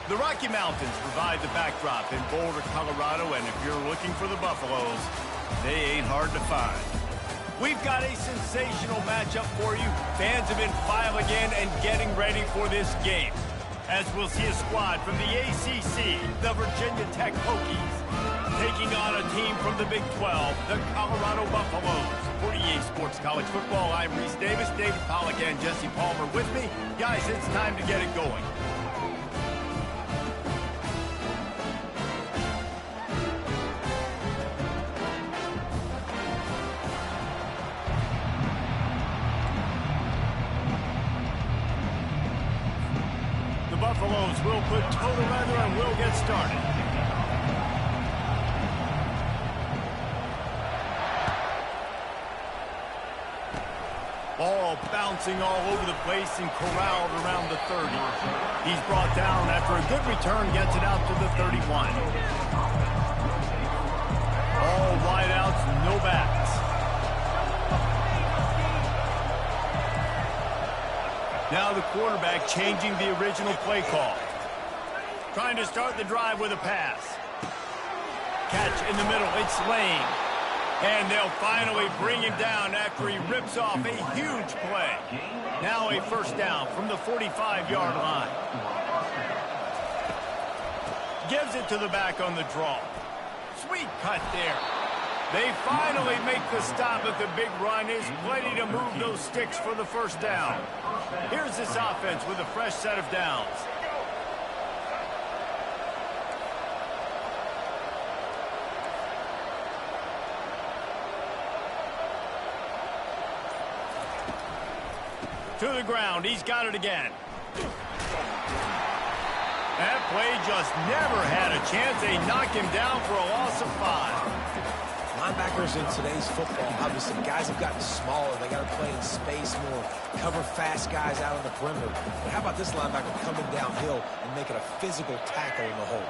The Rocky Mountains provide the backdrop in Boulder, Colorado, and if you're looking for the Buffaloes, they ain't hard to find. We've got a sensational matchup for you. Fans have been filing in and getting ready for this game, as we'll see a squad from the ACC, the Virginia Tech Hokies, taking on a team from the Big 12, the Colorado Buffaloes. For EA Sports College Football, I'm Reese Davis, David Pollack, and Jesse Palmer with me. Guys, it's time to get it going. The Buffaloes will put total leather and we'll get started. Ball bouncing all over the place and corralled around the 30. He's brought down after a good return, gets it out to the 31. All wideouts, no backs. Now the quarterback changing the original play call. Trying to start the drive with a pass. Catch in the middle, it's Lane. And they'll finally bring him down after he rips off a huge play. Now a first down from the 45-yard line. Gives it to the back on the draw. Sweet cut there. They finally make the stop at the big run. Is plenty to move those sticks for the first down. Here's this offense with a fresh set of downs. To the ground, he's got it again. That play just never had a chance. They knock him down for a loss of 5. Linebackers in today's football, obviously, guys have gotten smaller. They got to play in space more, cover fast guys out on the perimeter. But how about this linebacker coming downhill and making a physical tackle in the hole?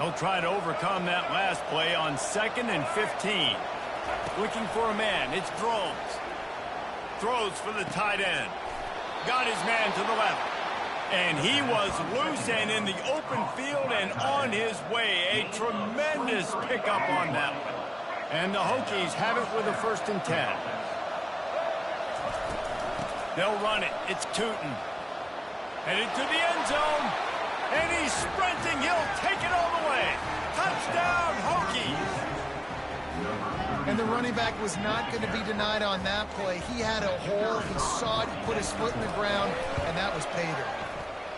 They'll try to overcome that last play on 2nd and 15. Looking for a man, it's Drones. Throws for the tight end. Got his man to the left. And he was loose and in the open field and on his way. A tremendous pickup on that one. And the Hokies have it with a 1st and 10. They'll run it. It's Tootin. Headed to the end zone. And he's sprinting. He'll take it all the way. Touchdown, Hokies. And the running back was not going to be denied on that play. He had a hole. He saw it. He put his foot in the ground, and that was pay dirt.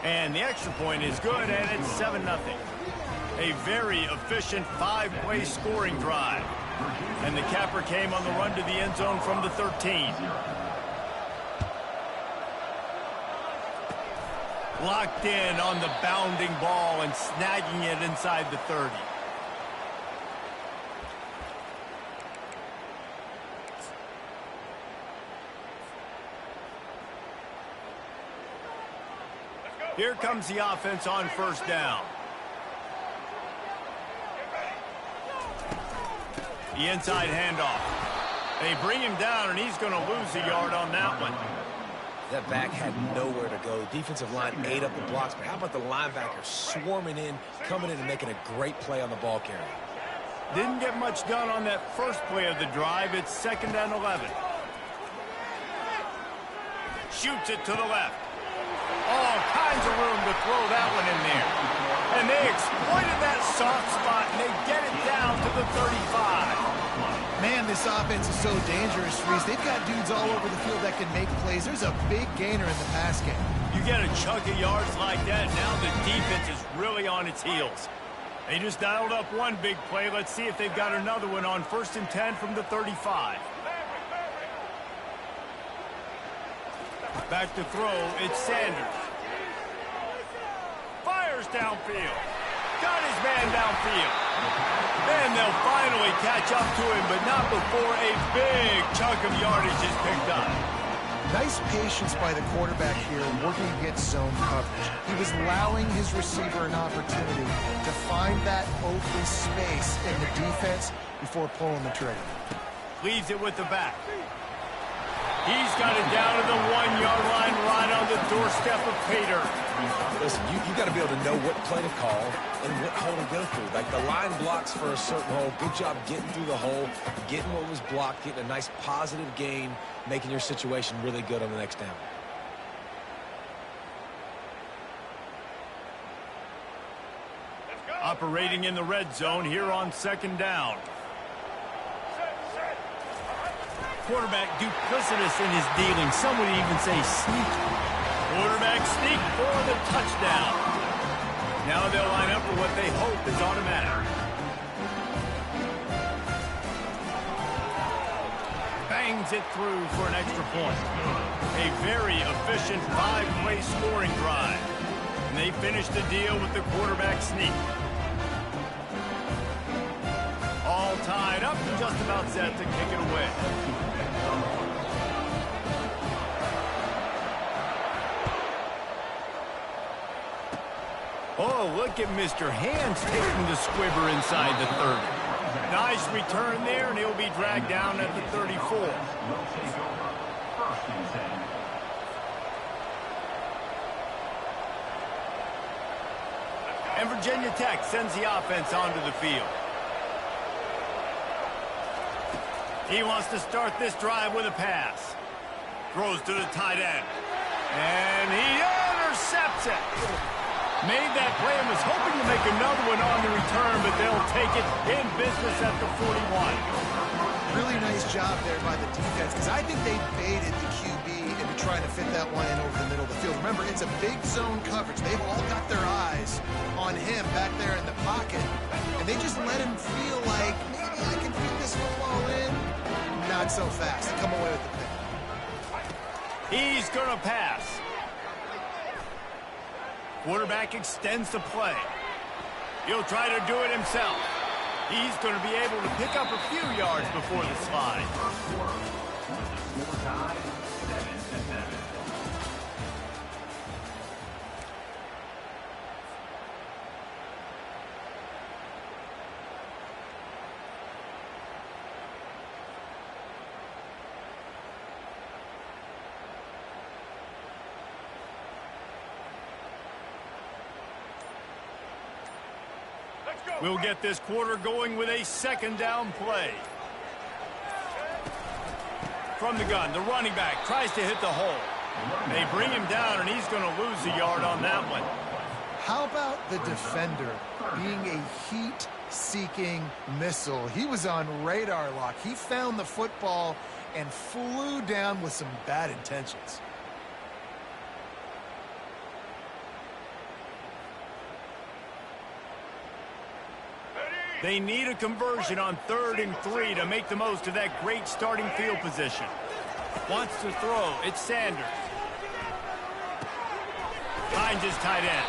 And the extra point is good, and it's 7-0. A very efficient 5-play scoring drive. And the capper came on the run to the end zone from the 13. Locked in on the bounding ball and snagging it inside the 30. Here comes the offense on 1st down. The inside handoff. They bring him down, and he's going to lose a yard on that one. That back had nowhere to go. Defensive line ate up the blocks, but how about the linebacker swarming in, coming in and making a great play on the ball carrier? Didn't get much done on that first play of the drive. It's 2nd and 11. Shoots it to the left. All kinds of room to throw that one in there. And they exploited that soft spot, and they get it down to the 35. Man, this offense is so dangerous, Reese. They've got dudes all over the field that can make plays. There's a big gainer in the pass game. You get a chunk of yards like that, now the defense is really on its heels. They just dialed up one big play. Let's see if they've got another one on 1st and 10 from the 35. Back to throw, it's Sanders. Fires downfield. Got his man downfield. And they'll finally catch up to him, but not before a big chunk of yardage is picked up. Nice patience by the quarterback here working against zone coverage. He was allowing his receiver an opportunity to find that open space in the defense before pulling the trigger. Leaves it with the back. He's got it down to the 1-yard line, right on the doorstep of pay dirt. Listen, you got to be able to know what play to call and what hole to go through. Like the line blocks for a certain hole. Good job getting through the hole, getting what was blocked, getting a nice positive gain, making your situation really good on the next down. Operating in the red zone here on 2nd down. Quarterback duplicitous in his dealing. Some would even say sneaky. Quarterback sneak for the touchdown. Now they'll line up for what they hope is automatic. Bangs it through for an extra point. A very efficient 5-play scoring drive. And they finish the deal with the quarterback sneak. All tied up and just about set to kick it away. Oh, look at Mr. Hands taking the squibber inside the 30. Nice return there, and he'll be dragged down at the 34. And Virginia Tech sends the offense onto the field. He wants to start this drive with a pass. Throws to the tight end. And he intercepts it. Made that play and was hoping to make another one on the return, but they'll take it in business at the 41. Really nice job there by the defense, because I think they baited the QB into trying to fit that one in over the middle of the field. Remember, it's a big zone coverage. They've all got their eyes on him back there in the pocket, and they just let him feel like, maybe I can fit this football in. Not so fast. They come away with the pick. He's going to pass. Quarterback extends the play. He'll try to do it himself. He's going to be able to pick up a few yards before the slide. We'll get this quarter going with a 2nd down play. From the gun, the running back tries to hit the hole. They bring him down, and he's going to lose a yard on that one. How about the defender being a heat-seeking missile? He was on radar lock. He found the football and flew down with some bad intentions. They need a conversion on 3rd and 3 to make the most of that great starting field position. Wants to throw. It's Sanders. Finds his tight end.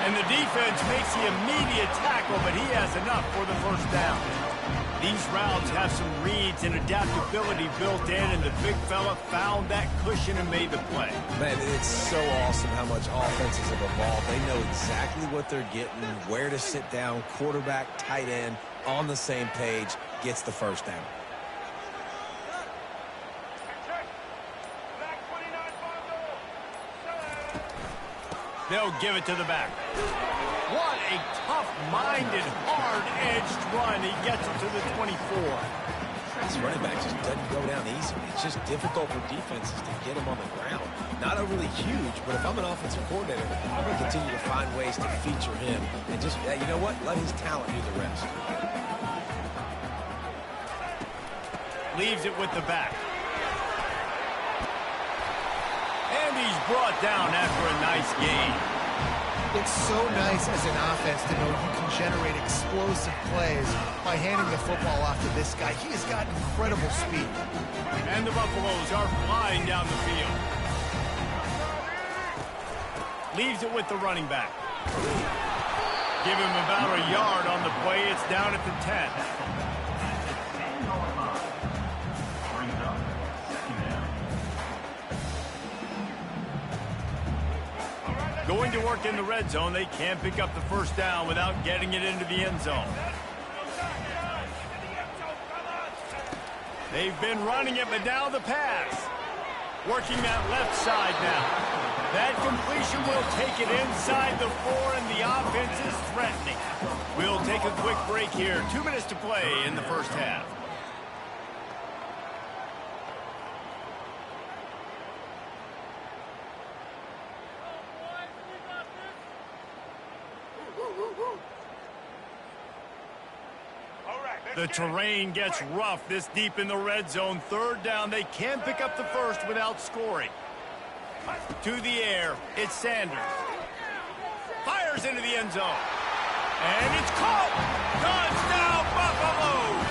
And the defense makes the immediate tackle, but he has enough for the 1st down. These routes have some reads and adaptability built in, and the big fella found that cushion and made the play. Man, it's so awesome how much offenses have evolved. They know exactly what they're getting, where to sit down, quarterback, tight end, on the same page, gets the 1st down. They'll give it to the back. What a tough-minded, hard-edged run. He gets it to the 24. This running back just doesn't go down easy. It's just difficult for defenses to get him on the ground. Not overly huge, but if I'm an offensive coordinator, I'm going to continue to find ways to feature him. And just, you know what? Let his talent do the rest. Leaves it with the back. And he's brought down after a nice gain. It's so nice as an offense to know you can generate explosive plays by handing the football off to this guy. He has got incredible speed. And the Buffaloes are flying down the field. Leaves it with the running back. Give him about a yard on the play. It's down at the 10. Going to work in the red zone. They can't pick up the 1st down without getting it into the end zone. They've been running it, but now the pass. Working that left side now. That completion will take it inside the 4, and the offense is threatening. We'll take a quick break here. 2 minutes to play in the first half. The terrain gets rough this deep in the red zone. 3rd down. They can pick up the first without scoring. To the air. It's Sanders. Fires into the end zone. And it's caught. Touchdown, Buffaloes.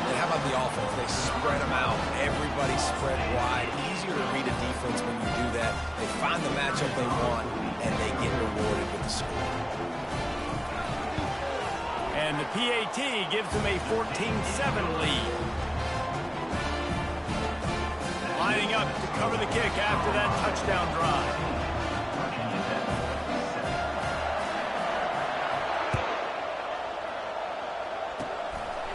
And how about the offense? They spread them out. Everybody spread wide. Easier to read a defense when you do that. They find the matchup they want, and they get rewarded with the score. And the PAT gives them a 14-7 lead. Lining up to cover the kick after that touchdown drive.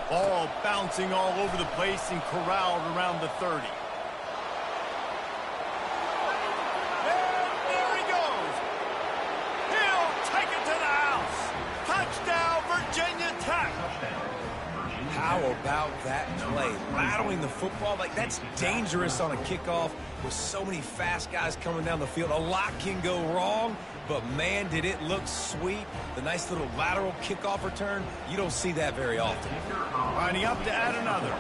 Ball bouncing all over the place and corralled around the 30. And there he goes. He'll take it to the house. Touchdown, Virginia Tech. How about that play? Rattling the football, like that's dangerous on a kickoff with so many fast guys coming down the field. A lot can go wrong, but man, did it look sweet. The nice little lateral kickoff return, you don't see that very often. Lining up to add another.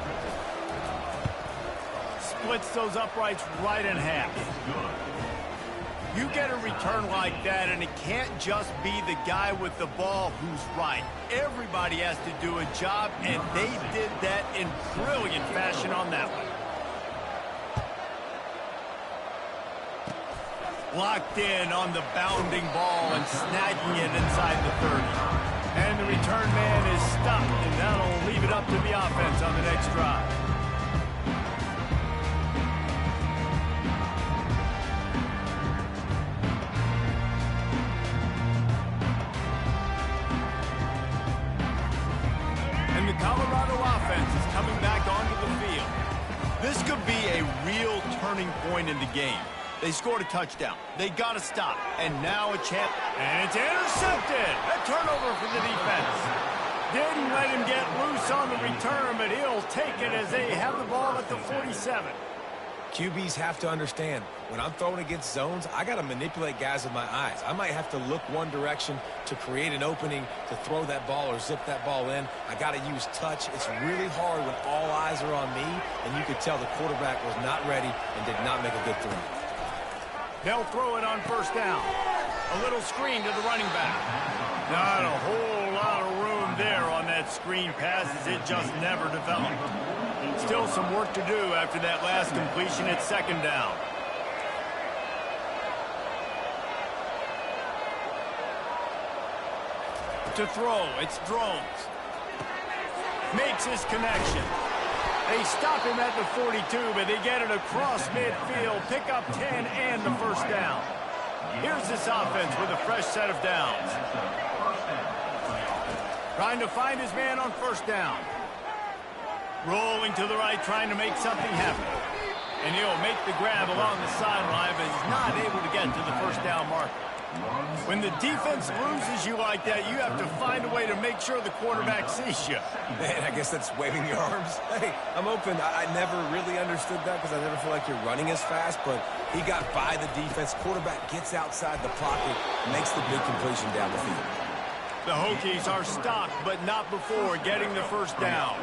Splits those uprights right in half. You get a return like that, and it can't just be the guy with the ball who's right. Everybody has to do a job, and they did that in brilliant fashion on that one. Locked in on the bounding ball and snagging it inside the 30. And the return man is stuck, and that'll leave it up to the offense on the next drive. Colorado offense is coming back onto the field. This could be a real turning point in the game. They scored a touchdown. They got to stop. And now a chance. And it's intercepted. A turnover for the defense. Didn't let him get loose on the return, but he'll take it as they have the ball at the 47. QBs have to understand, when I'm throwing against zones, I got to manipulate guys with my eyes. I might have to look one direction to create an opening to throw that ball or zip that ball in. I got to use touch. It's really hard when all eyes are on me, and you could tell the quarterback was not ready and did not make a good throw. They'll throw it on 1st down. A little screen to the running back. Not a whole lot of room there on that screen pass as it just never developed. Still some work to do after that last completion at 2nd down. To throw, it's Drones. Makes his connection. They stop him at the 42, but they get it across midfield, pick up 10 and the 1st down. Here's this offense with a fresh set of downs. Trying to find his man on 1st down. Rolling to the right, trying to make something happen. And he'll make the grab along the sideline, but he's not able to get to the 1st down marker. When the defense loses you like that, you have to find a way to make sure the quarterback sees you. Man, I guess that's waving your arms. Hey, I'm open. I never really understood that because I never feel like you're running as fast, but he got by the defense. Quarterback gets outside the pocket, makes the big completion down the field. The Hokies are stopped, but not before getting the 1st down.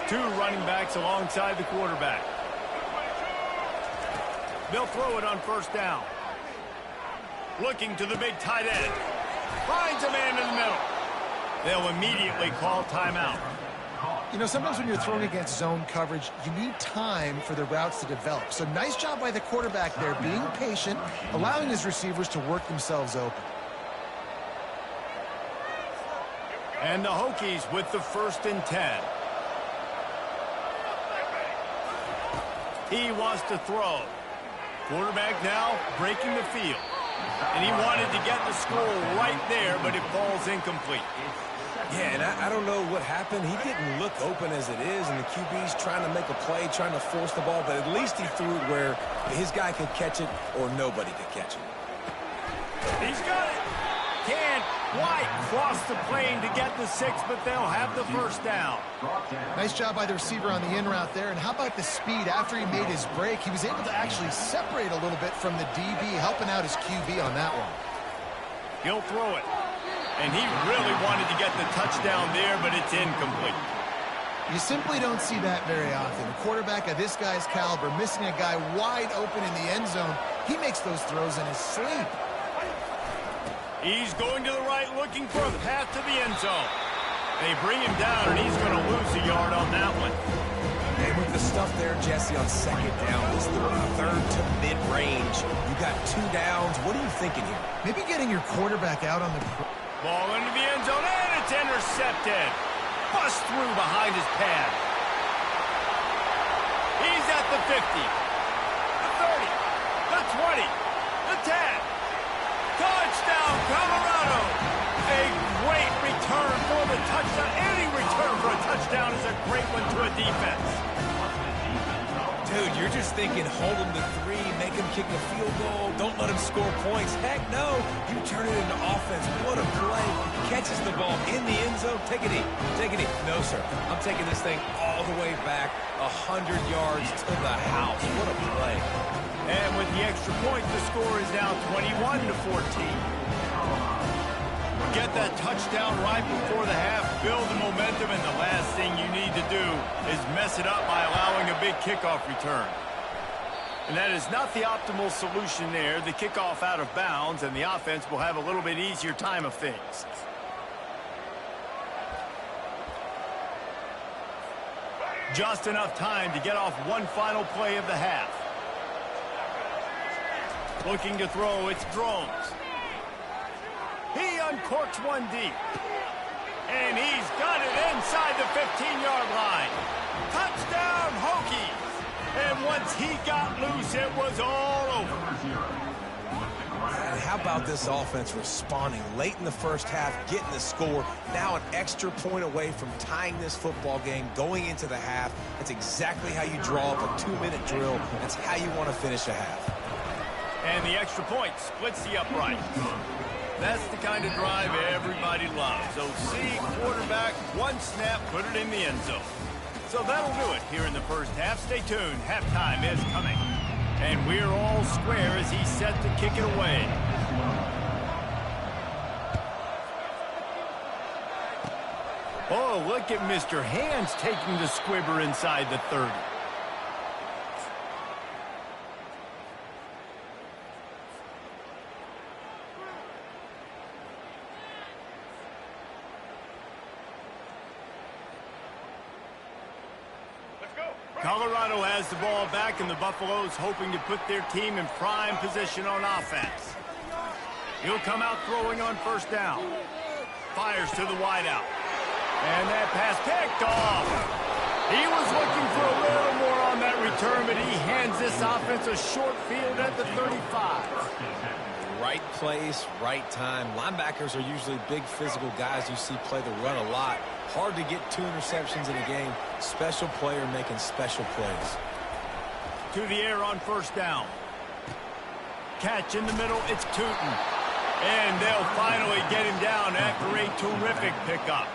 2 running backs alongside the quarterback. They'll throw it on 1st down. Looking to the big tight end. Finds a man in the middle. They'll immediately call timeout. You know, sometimes when you're throwing against zone coverage, you need time for the routes to develop. So nice job by the quarterback there, being patient, allowing his receivers to work themselves open. And the Hokies with the 1st and 10. He wants to throw. Quarterback now breaking the field. And he wanted to get the score right there, but it falls incomplete. Yeah, and I don't know what happened. He didn't look open as it is, and the QB's trying to make a play, trying to force the ball, but at least he threw it where his guy could catch it or nobody could catch it. He's got it. Can't quite cross the plane to get the 6, but they'll have the first down. Nice job by the receiver on the in route there. And how about the speed after he made his break? He was able to actually separate a little bit from the DB, helping out his QB on that one. He'll throw it. And he really wanted to get the touchdown there, but it's incomplete. You simply don't see that very often. A quarterback of this guy's caliber missing a guy wide open in the end zone. He makes those throws in his sleep. He's going to the right, looking for a path to the end zone. They bring him down, and he's going to lose a yard on that one. And with the stuff there, Jesse, on second down, this is the third to mid-range. You got 2 downs. What are you thinking here? Maybe getting your quarterback out on the... Ball into the end zone, and it's intercepted. Bust through behind his pad. He's at the 50, the 30, the 20, the 10. Touchdown, Colorado! A great return for the touchdown. Any return for a touchdown is a great one to a defense. Dude, you're just thinking hold him to 3, make him kick a field goal, don't let him score points. Heck no, you turn it into offense. What a play. Catches the ball in the end zone. Take it easy. Take it easy. No, sir. I'm taking this thing all the way back 100 yards to the house. What a play. And with the extra point, the score is now 21-14. Get that touchdown right before the half, build the momentum, and the last thing you need to do is mess it up by allowing a big kickoff return. And that is not the optimal solution there. The kickoff out of bounds, and the offense will have a little bit easier time of things. Just enough time to get off one final play of the half. Looking to throw, it's Drones. He uncorks one deep. And he's got it inside the 15-yard line. Touchdown, Hokies. And once he got loose, it was all over. And how about this offense responding late in the first half, getting the score, now an extra point away from tying this football game, going into the half. That's exactly how you draw up a 2-minute drill. That's how you want to finish a half. And the extra point splits the upright. That's the kind of drive everybody loves. OC, quarterback, one snap, put it in the end zone. So that'll do it here in the first half. Stay tuned. Halftime is coming. And we're all square as he's set to kick it away. Oh, look at Mr. Hands taking the squibber inside the 30. Colorado has the ball back, and the Buffaloes hoping to put their team in prime position on offense. He'll come out throwing on first down. Fires to the wideout. And that pass picked off. He was looking for a little more on that return, but he hands this offense a short field at the 35. Right place, right time. Linebackers are usually big physical guys you see play the run a lot. Hard to get 2 interceptions in a game. Special player making special plays. To the air on first down. Catch in the middle, it's Tootin. And they'll finally get him down after a terrific pickup.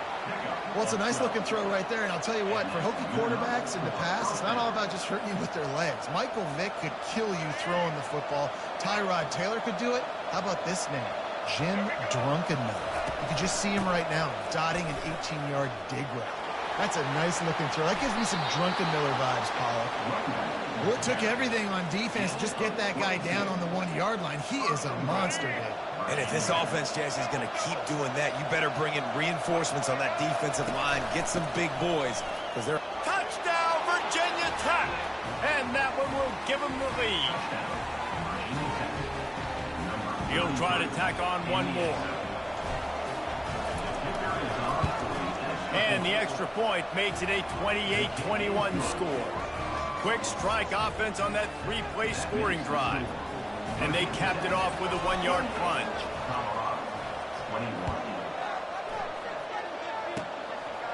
Well, it's a nice-looking throw right there, and I'll tell you what, for Hokie quarterbacks in the past, it's not all about just hurting you with their legs. Michael Vick could kill you throwing the football. Tyrod Taylor could do it. How about this name? Jim Drunkenmiller. You can just see him right now, dotting an 18-yard dig route. That's a nice-looking throw. That gives me some Drunkenmiller vibes, Pollock. Well, it took everything on defense to just get that guy down on the 1-yard line. He is a monster, dude. And if this offense, Jesse, is going to keep doing that, you better bring in reinforcements on that defensive line. Get some big boys, because they're... Touchdown, Virginia Tech! And that one will give them the lead. He'll try to tack on one more. And the extra point makes it a 28-21 score. Quick strike offense on that 3-play scoring drive. And they capped it off with a 1-yard plunge.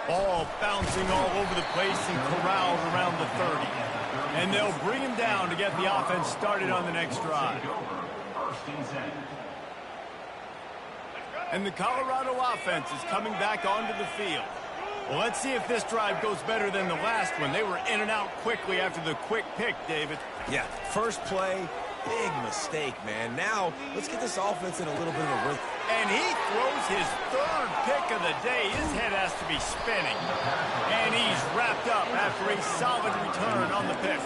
Ball bouncing all over the place and corralled around the 30. And they'll bring him down to get the offense started on the next drive. And the Colorado offense is coming back onto the field. Well, let's see if this drive goes better than the last one. They were in and out quickly after the quick pick, David. Yeah, first play, big mistake, man. Now, let's get this offense in a little bit of a rhythm. And he throws his third pick of the day. His head has to be spinning. And he's wrapped up after a solid return on the pick.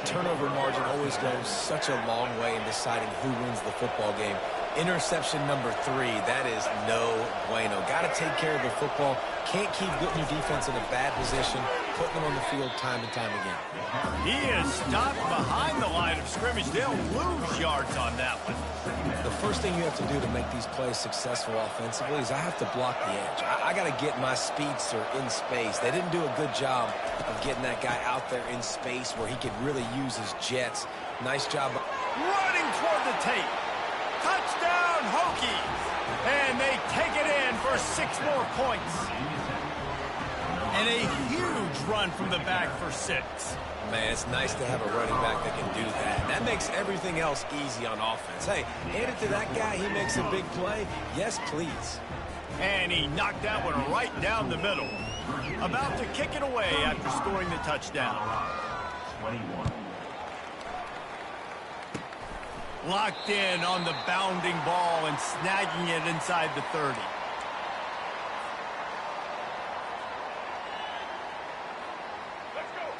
Turnover margin always goes such a long way in deciding who wins the football game. Interception number 3, that is no bueno. Got to take care of the football. Can't keep putting your defense in a bad position, putting them on the field time and time again. He is stopped behind the line of scrimmage. They'll lose yards on that one. The first thing you have to do to make these plays successful offensively is I have to block the edge. I got to get my speedster in space. They didn't do a good job of getting that guy out there in space where he could really use his jets. Nice job. Running toward the tape. Touchdown, Hokies! And they take it in for 6 more points. And a huge run from the back for 6. Man, it's nice to have a running back that can do that. That makes everything else easy on offense. Hey, hand it to that guy. He makes a big play. Yes, please. And he knocked that one right down the middle. About to kick it away after scoring the touchdown. 21. Locked in on the bounding ball and snagging it inside the 30.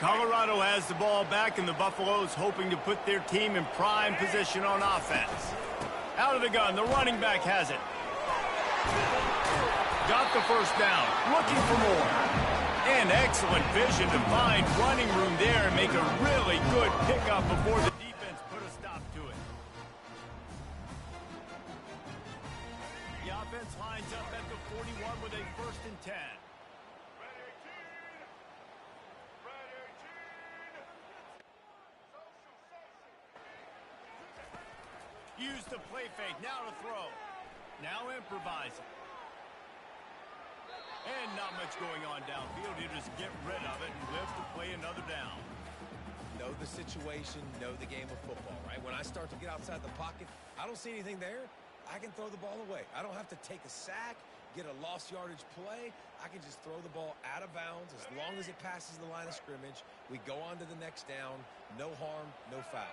Colorado has the ball back, and the Buffaloes hoping to put their team in prime position on offense. Out of the gun, the running back has it. Got the first down, looking for more. And excellent vision to find running room there and make a really good pickup before the defense put a stop to it. The offense lines up at the 41 with a 1st and 10. Use the play fake, now to throw. Now improvising. And not much going on downfield. You just get rid of it and live to play another down. Know the situation, know the game of football, right? When I start to get outside the pocket, I don't see anything there. I can throw the ball away. I don't have to take a sack, get a lost yardage play. I can just throw the ball out of bounds as long as it passes the line of scrimmage. We go on to the next down. No harm, no foul.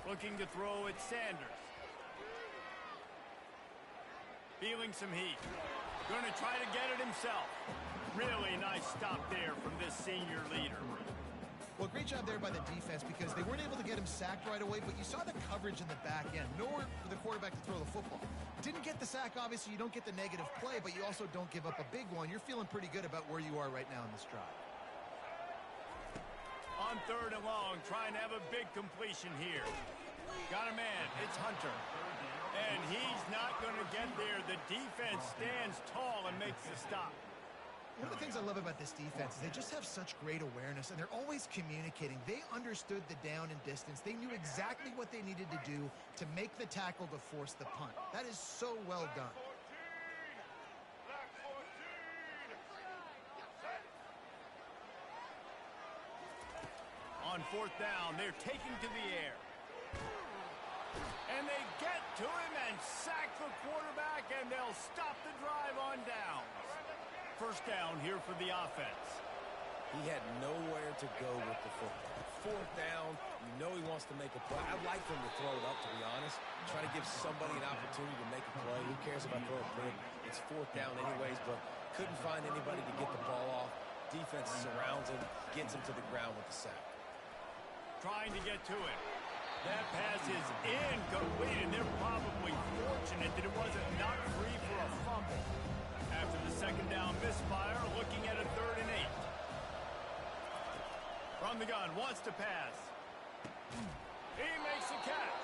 Looking to throw at Sanders. Feeling some heat. Going to try to get it himself. Really nice stop there from this senior leader. Well, great job there by the defense because they weren't able to get him sacked right away, but you saw the coverage in the back end. Nowhere for the quarterback to throw the football. Didn't get the sack, obviously. You don't get the negative play, but you also don't give up a big one. You're feeling pretty good about where you are right now in this drive. On 3rd and long, trying to have a big completion here. Got a man, it's Hunter. And he's not going to get there. The defense stands tall and makes the stop. One of the things I love about this defense is they just have such great awareness, and they're always communicating. They understood the down and distance. They knew exactly what they needed to do to make the tackle to force the punt. That is so well done. On 4th down, they're taking to the air. And they get to him and sack the quarterback, and they'll stop the drive on downs. 1st down here for the offense. He had nowhere to go with the football. 4th down, you know he wants to make a play. I'd like for him to throw it up, to be honest. Try to give somebody an opportunity to make a play. Who cares if I throw a pick? It's 4th down anyways, but couldn't find anybody to get the ball off. Defense surrounds him, gets him to the ground with the sack. Trying to get to it. That pass is incomplete, and they're probably fortunate that it wasn't knocked free for a fumble. After the 2nd down misfire, looking at a 3rd and 8. From the gun, wants to pass. He makes a catch.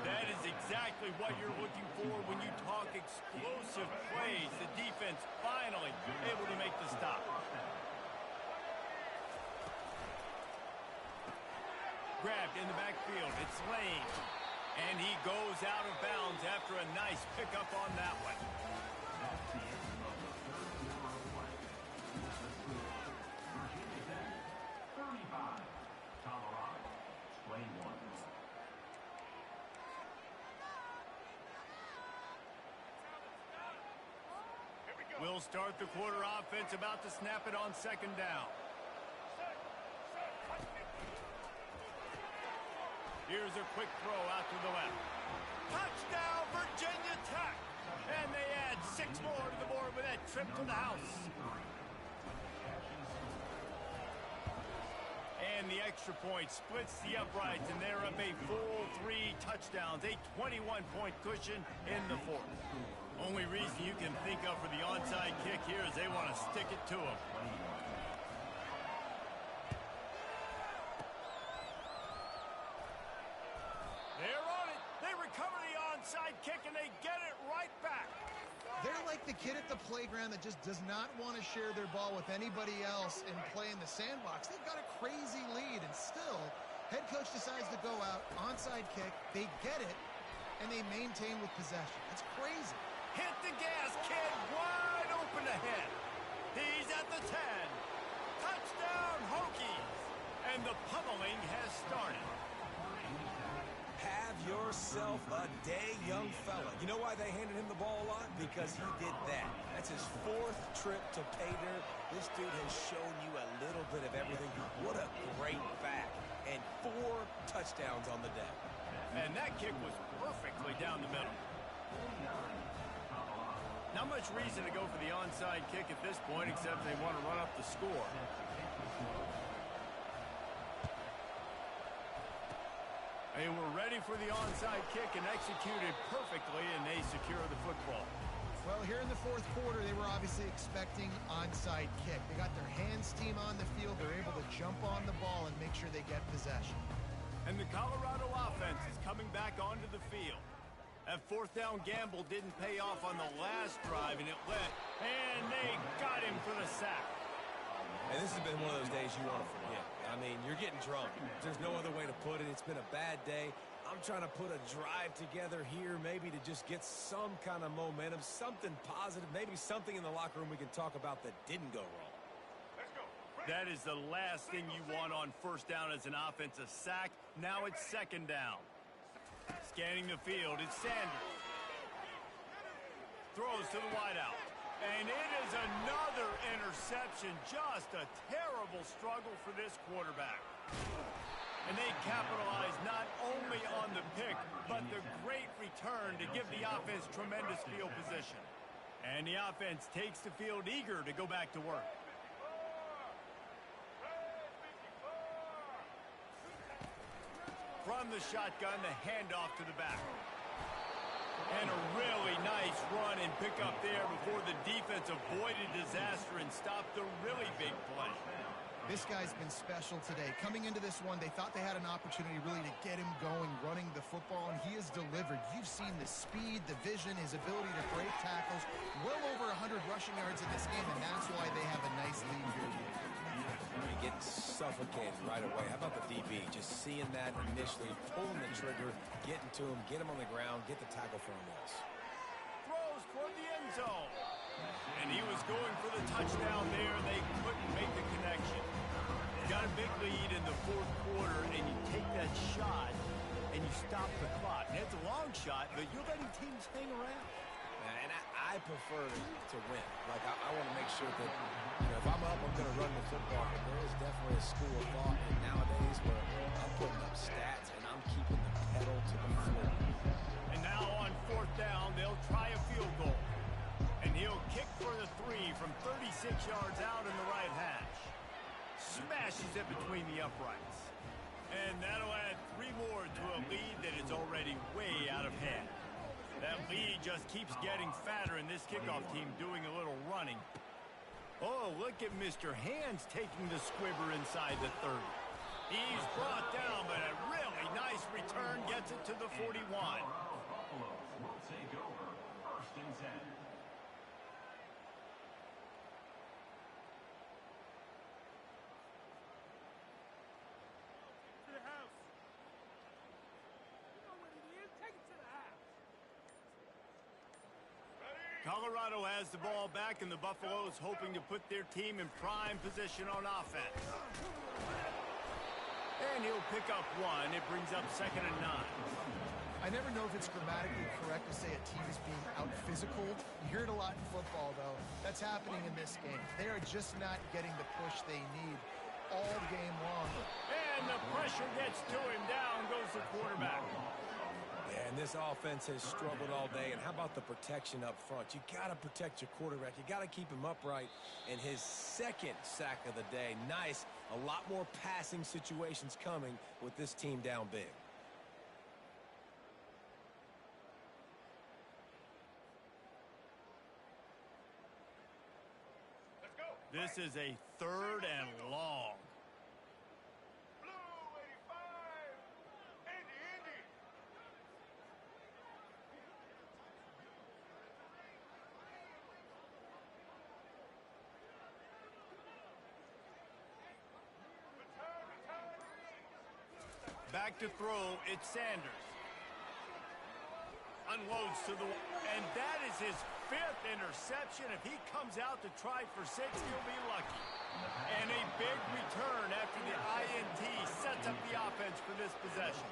That is exactly what you're looking for when you talk explosive plays. The defense finally able to make the stop. Grabbed in the backfield. It's Lane. And he goes out of bounds after a nice pickup on that one. That's the end of the third quarter of play. Virginia Tech, 35. Colorado, 21. We'll start the quarter offense, about to snap it on second down. Here's a quick throw out to the left. Touchdown, Virginia Tech! And they add 6 more to the board with that trip to the house. And the extra point splits the uprights, and they're up a full 3 touchdowns, a 21-point cushion in the fourth. Only reason you can think of for the onside kick here is they want to stick it to him. They're on it. They recover the onside kick, and they get it right back. They're like the kid at the playground that just does not want to share their ball with anybody else and play in the sandbox. They've got a crazy lead, and still, head coach decides to go out, onside kick, they get it, and they maintain with possession. That's crazy. Hit the gas, kid, wide open ahead. He's at the 10. Touchdown, Hokies. And the pummeling has started. Have yourself a day, young fella. You know why they handed him the ball a lot? Because he did that. That's his 4th trip to pay dirt. This dude has shown you a little bit of everything. What a great back. And 4 touchdowns on the day. And that kick was perfectly down the middle. Not much reason to go for the onside kick at this point, except they want to run up the score. They were ready for the onside kick and executed perfectly, and they secure the football. Well, here in the fourth quarter, they were obviously expecting onside kick. They got their hands team on the field. They're able to jump on the ball and make sure they get possession. And the Colorado offense is coming back onto the field. That 4th down gamble didn't pay off on the last drive, and it led. And they got him for the sack. And this has been one of those days you want to forget. I mean, you're getting drunk. There's no other way to put it. It's been a bad day. I'm trying to put a drive together here, maybe to just get some kind of momentum, something positive, maybe something in the locker room we can talk about that didn't go wrong. That is the last thing you want on 1st down as an offensive sack. Now it's 2nd down. Scanning the field, it's Sanders. Throws to the wideout. And it is another interception. Just a terrible struggle for this quarterback. And they capitalize not only on the pick, but the great return to give the offense tremendous field position. And the offense takes the field eager to go back to work. From the shotgun, the handoff to the back. And a really nice run and pick up there before the defense avoided disaster and stopped the really big play. This guy's been special today. Coming into this one, they thought they had an opportunity really to get him going, running the football, and he has delivered. You've seen the speed, the vision, his ability to break tackles. Well over 100 rushing yards in this game, and that's why they have a nice lead here. You're getting suffocated right away. How about the DB? Just seeing that initially, pulling the trigger, getting to him, get him on the ground, get the tackle for a loss. Throws toward the end zone. And he was going for the touchdown there. They couldn't make the connection. You got a big lead in the 4th quarter, and you take that shot, and you stop the clock. And it's a long shot, but you're letting teams hang around. And I prefer to win. Like, I want to make sure that, you know, if I'm up, I'm going to run the football. But there is definitely a school of thought nowadays where I'm putting up stats and I'm keeping the pedal to the floor. And now on 4th down, they'll try a field goal. And he'll kick for the 3 from 36 yards out in the right hash. Smashes it between the uprights. And that'll add 3 more to a lead that is already way out of hand. That lead just keeps getting fatter, and this kickoff team doing a little running. Oh, look at Mr. Hands taking the squibber inside the 30. He's brought down, but a really nice return gets it to the 41. Buffaloes will take over 1st and 10. To the house. You know what it is. Colorado has the ball back, and the Buffaloes hoping to put their team in prime position on offense. And he'll pick up one. It brings up 2nd and 9. I never know if it's grammatically correct to say a team is being out-physical. You hear it a lot in football, though. That's happening in this game. They are just not getting the push they need all game long. And the pressure gets to him. Down goes the quarterback. Yeah, and this offense has struggled all day. And how about the protection up front? You got to protect your quarterback. You got to keep him upright. And his 2nd sack of the day. Nice. A lot more passing situations coming with this team down big. This is a 3rd and long. Blue 85. Indy. Back to throw, it's Sanders. Unloads to the... And that is his 5th interception. If he comes out to try for 6, he'll be lucky. And a big return after the INT sets up the offense for this possession.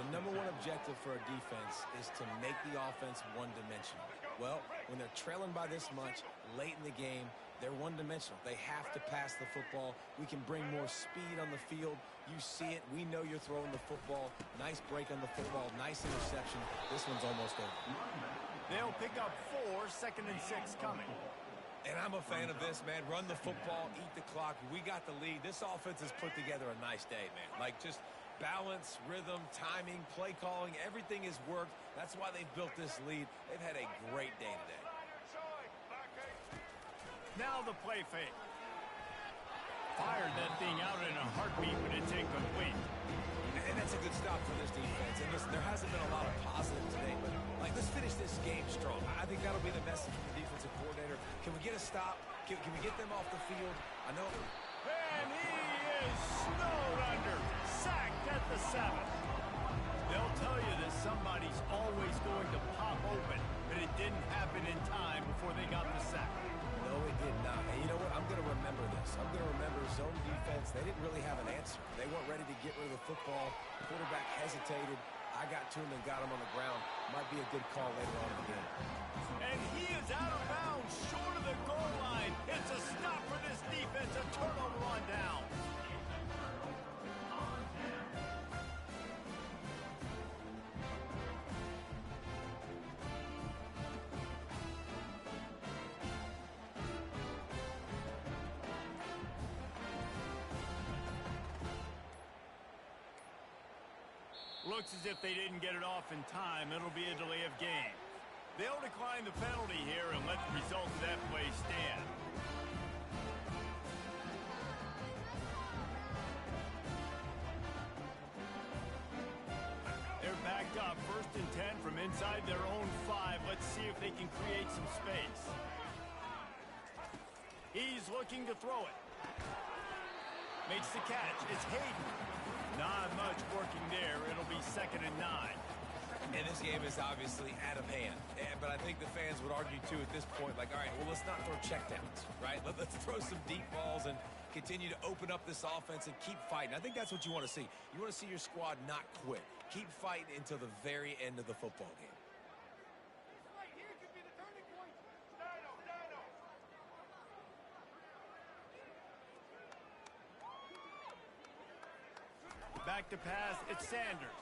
The number one objective for a defense is to make the offense one-dimensional. Well, when they're trailing by this much late in the game, they're one-dimensional. They have to pass the football. We can bring more speed on the field. You see it. We know you're throwing the football. Nice break on the football. Nice interception. This one's almost over. They'll pick up 4, 2nd and 6 coming. And I'm a fan of this, man. Run the football, eat the clock. We got the lead. This offense has put together a nice day, man. Like, just balance, rhythm, timing, play calling, everything has worked. That's why they've built this lead. They've had a great day today. Now the play fake. Fired that thing out in a heartbeat, but it's incomplete. And that's a good stop for this defense. And listen, there hasn't been a lot of positive today, but, like, let's finish this game strong. I think that'll be the message from the defensive coordinator. Can we get a stop? Can we get them off the field? I know. And he is snowed under. Sacked at the 7. They'll tell you that somebody's always going to pop open, but it didn't happen in time before they got the sack. No, it did not. And you know what? I'm going to remember this. I'm going to remember zone defense. They didn't really have an answer. They weren't ready to get rid of the football. Quarterback hesitated. I got to him and got him on the ground. Might be a good call later on in the game. And he is out of bounds, short of the goal line. It's a stop for this defense. A turnover on down. Looks as if they didn't get it off in time. It'll be a delay of game. They'll decline the penalty here and let the result of that play stand. They're backed up, 1st and 10 from inside their own 5. Let's see if they can create some space. He's looking to throw it. Makes the catch. It's Hayden. Not much working there. It'll be 2nd and 9. And this game is obviously out of hand. But I think the fans would argue, too, at this point, like, all right, well, let's not throw checkdowns, right? Let's throw some deep balls and continue to open up this offense and keep fighting. I think that's what you want to see. You want to see your squad not quit. Keep fighting until the very end of the football game. Back to pass, it's Sanders.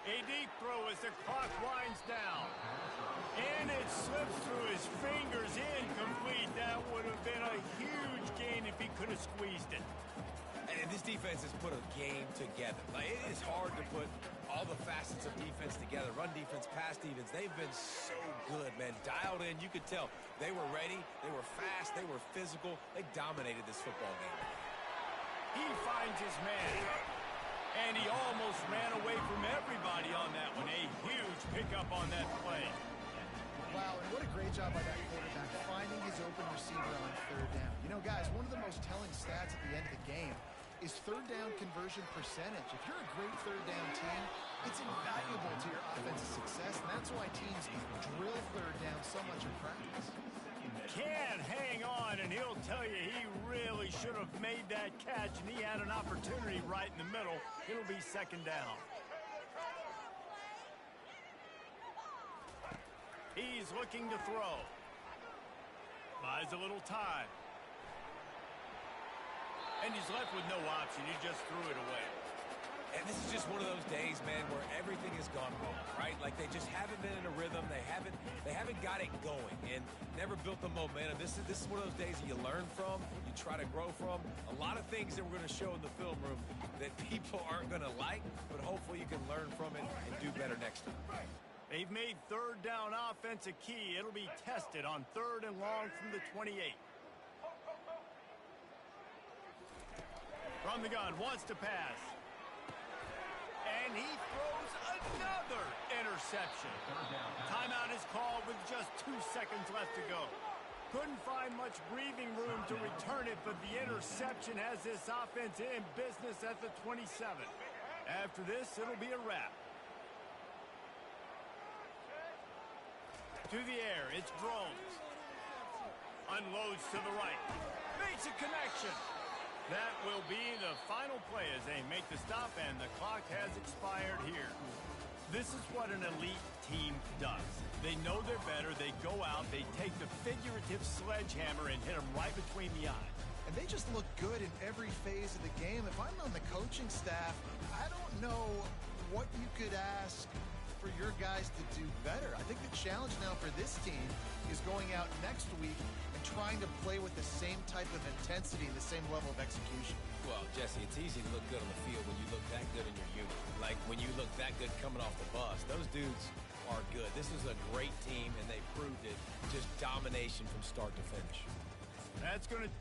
A deep throw as the clock winds down. And it slips through his fingers, incomplete. That would have been a huge gain if he could have squeezed it. And this defense has put a game together. Like, it is hard to put all the facets of defense together. Run defense, pass defense. They've been so good, man. Dialed in. You could tell they were ready. They were fast. They were physical. They dominated this football game. He finds his man. And he almost ran away from everybody on that one. A huge pickup on that play. Wow, and what a great job by that quarterback, finding his open receiver on 3rd down. You know, guys, one of the most telling stats at the end of the game is 3rd down conversion percentage. If you're a great 3rd down team, It's invaluable to your offensive success, and that's why teams drill third down so much in practice. Can't hang on, and he'll tell you he really should have made that catch, and he had an opportunity right in the middle. It'll be second down. He's looking to throw. Buys a little time. And he's left with no option. He just threw it away. And this is just one of those days, man, where everything has gone wrong, right? Like they just haven't been in a rhythm. They haven't got it going and never built the momentum. This is one of those days that you learn from, you try to grow from. A lot of things that we're going to show in the film room that people aren't going to like, but hopefully you can learn from it and do better next time. They've made third down offense a key. It'll be tested on 3rd and long from the 28. From the gun, wants to pass. And he throws another interception. Timeout is called with just 2 seconds left to go. Couldn't find much breathing room to return it, but the interception has this offense in business at the 27. After this, it'll be a wrap. To the air, it's Drones. Unloads to the right. Makes a connection. That will be the final play as they make the stop, and the clock has expired here. This is what an elite team does. They know they're better. They go out, they take the figurative sledgehammer and hit them right between the eyes. And they just look good in every phase of the game. If I'm on the coaching staff, I don't know what you could ask for your guys to do better. I think the challenge now for this team is going out next week and trying to play with the same type of intensity and the same level of execution. Well, Jesse, it's easy to look good on the field when you look that good in your unit. Like when you look that good coming off the bus. Those dudes are good. This is a great team, and they proved it. Just domination from start to finish. That's going to...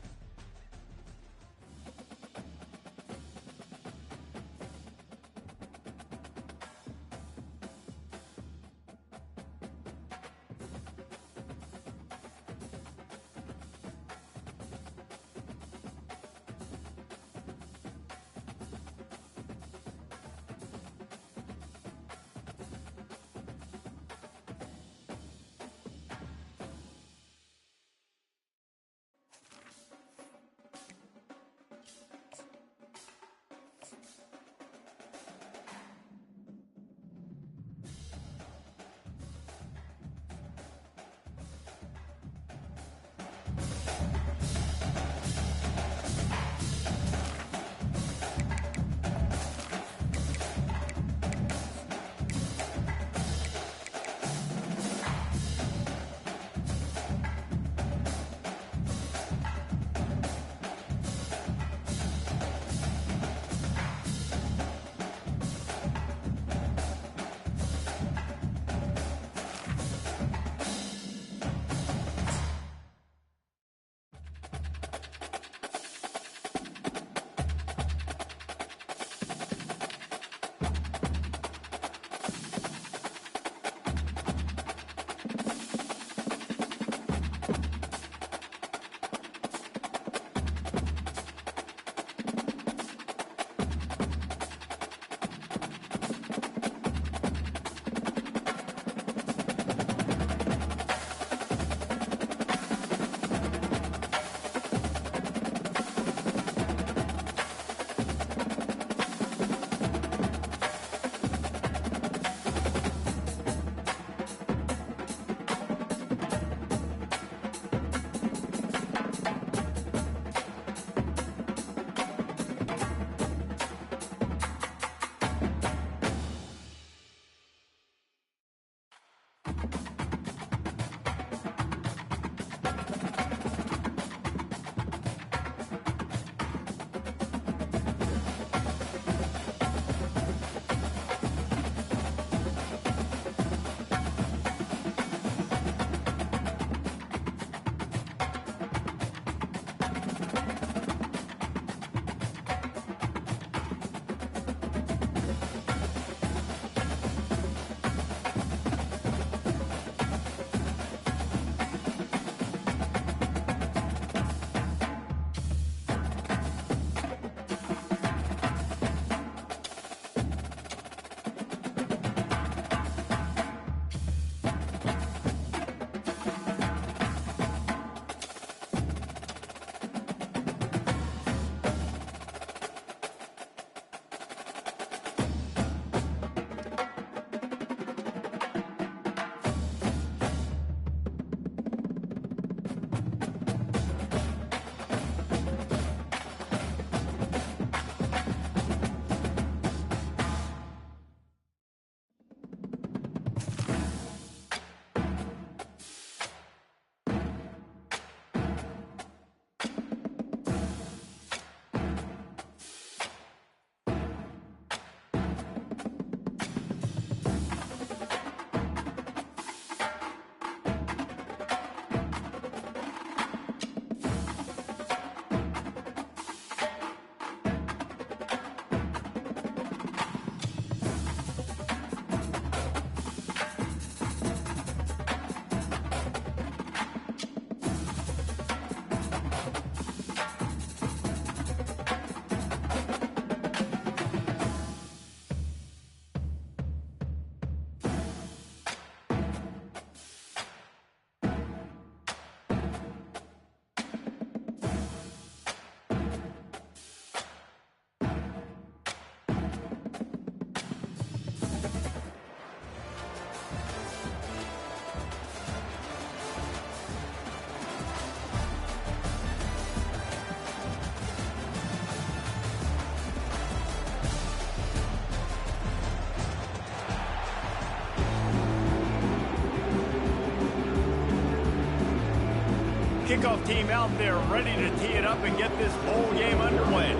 kickoff team out there ready to tee it up and get this bowl game underway.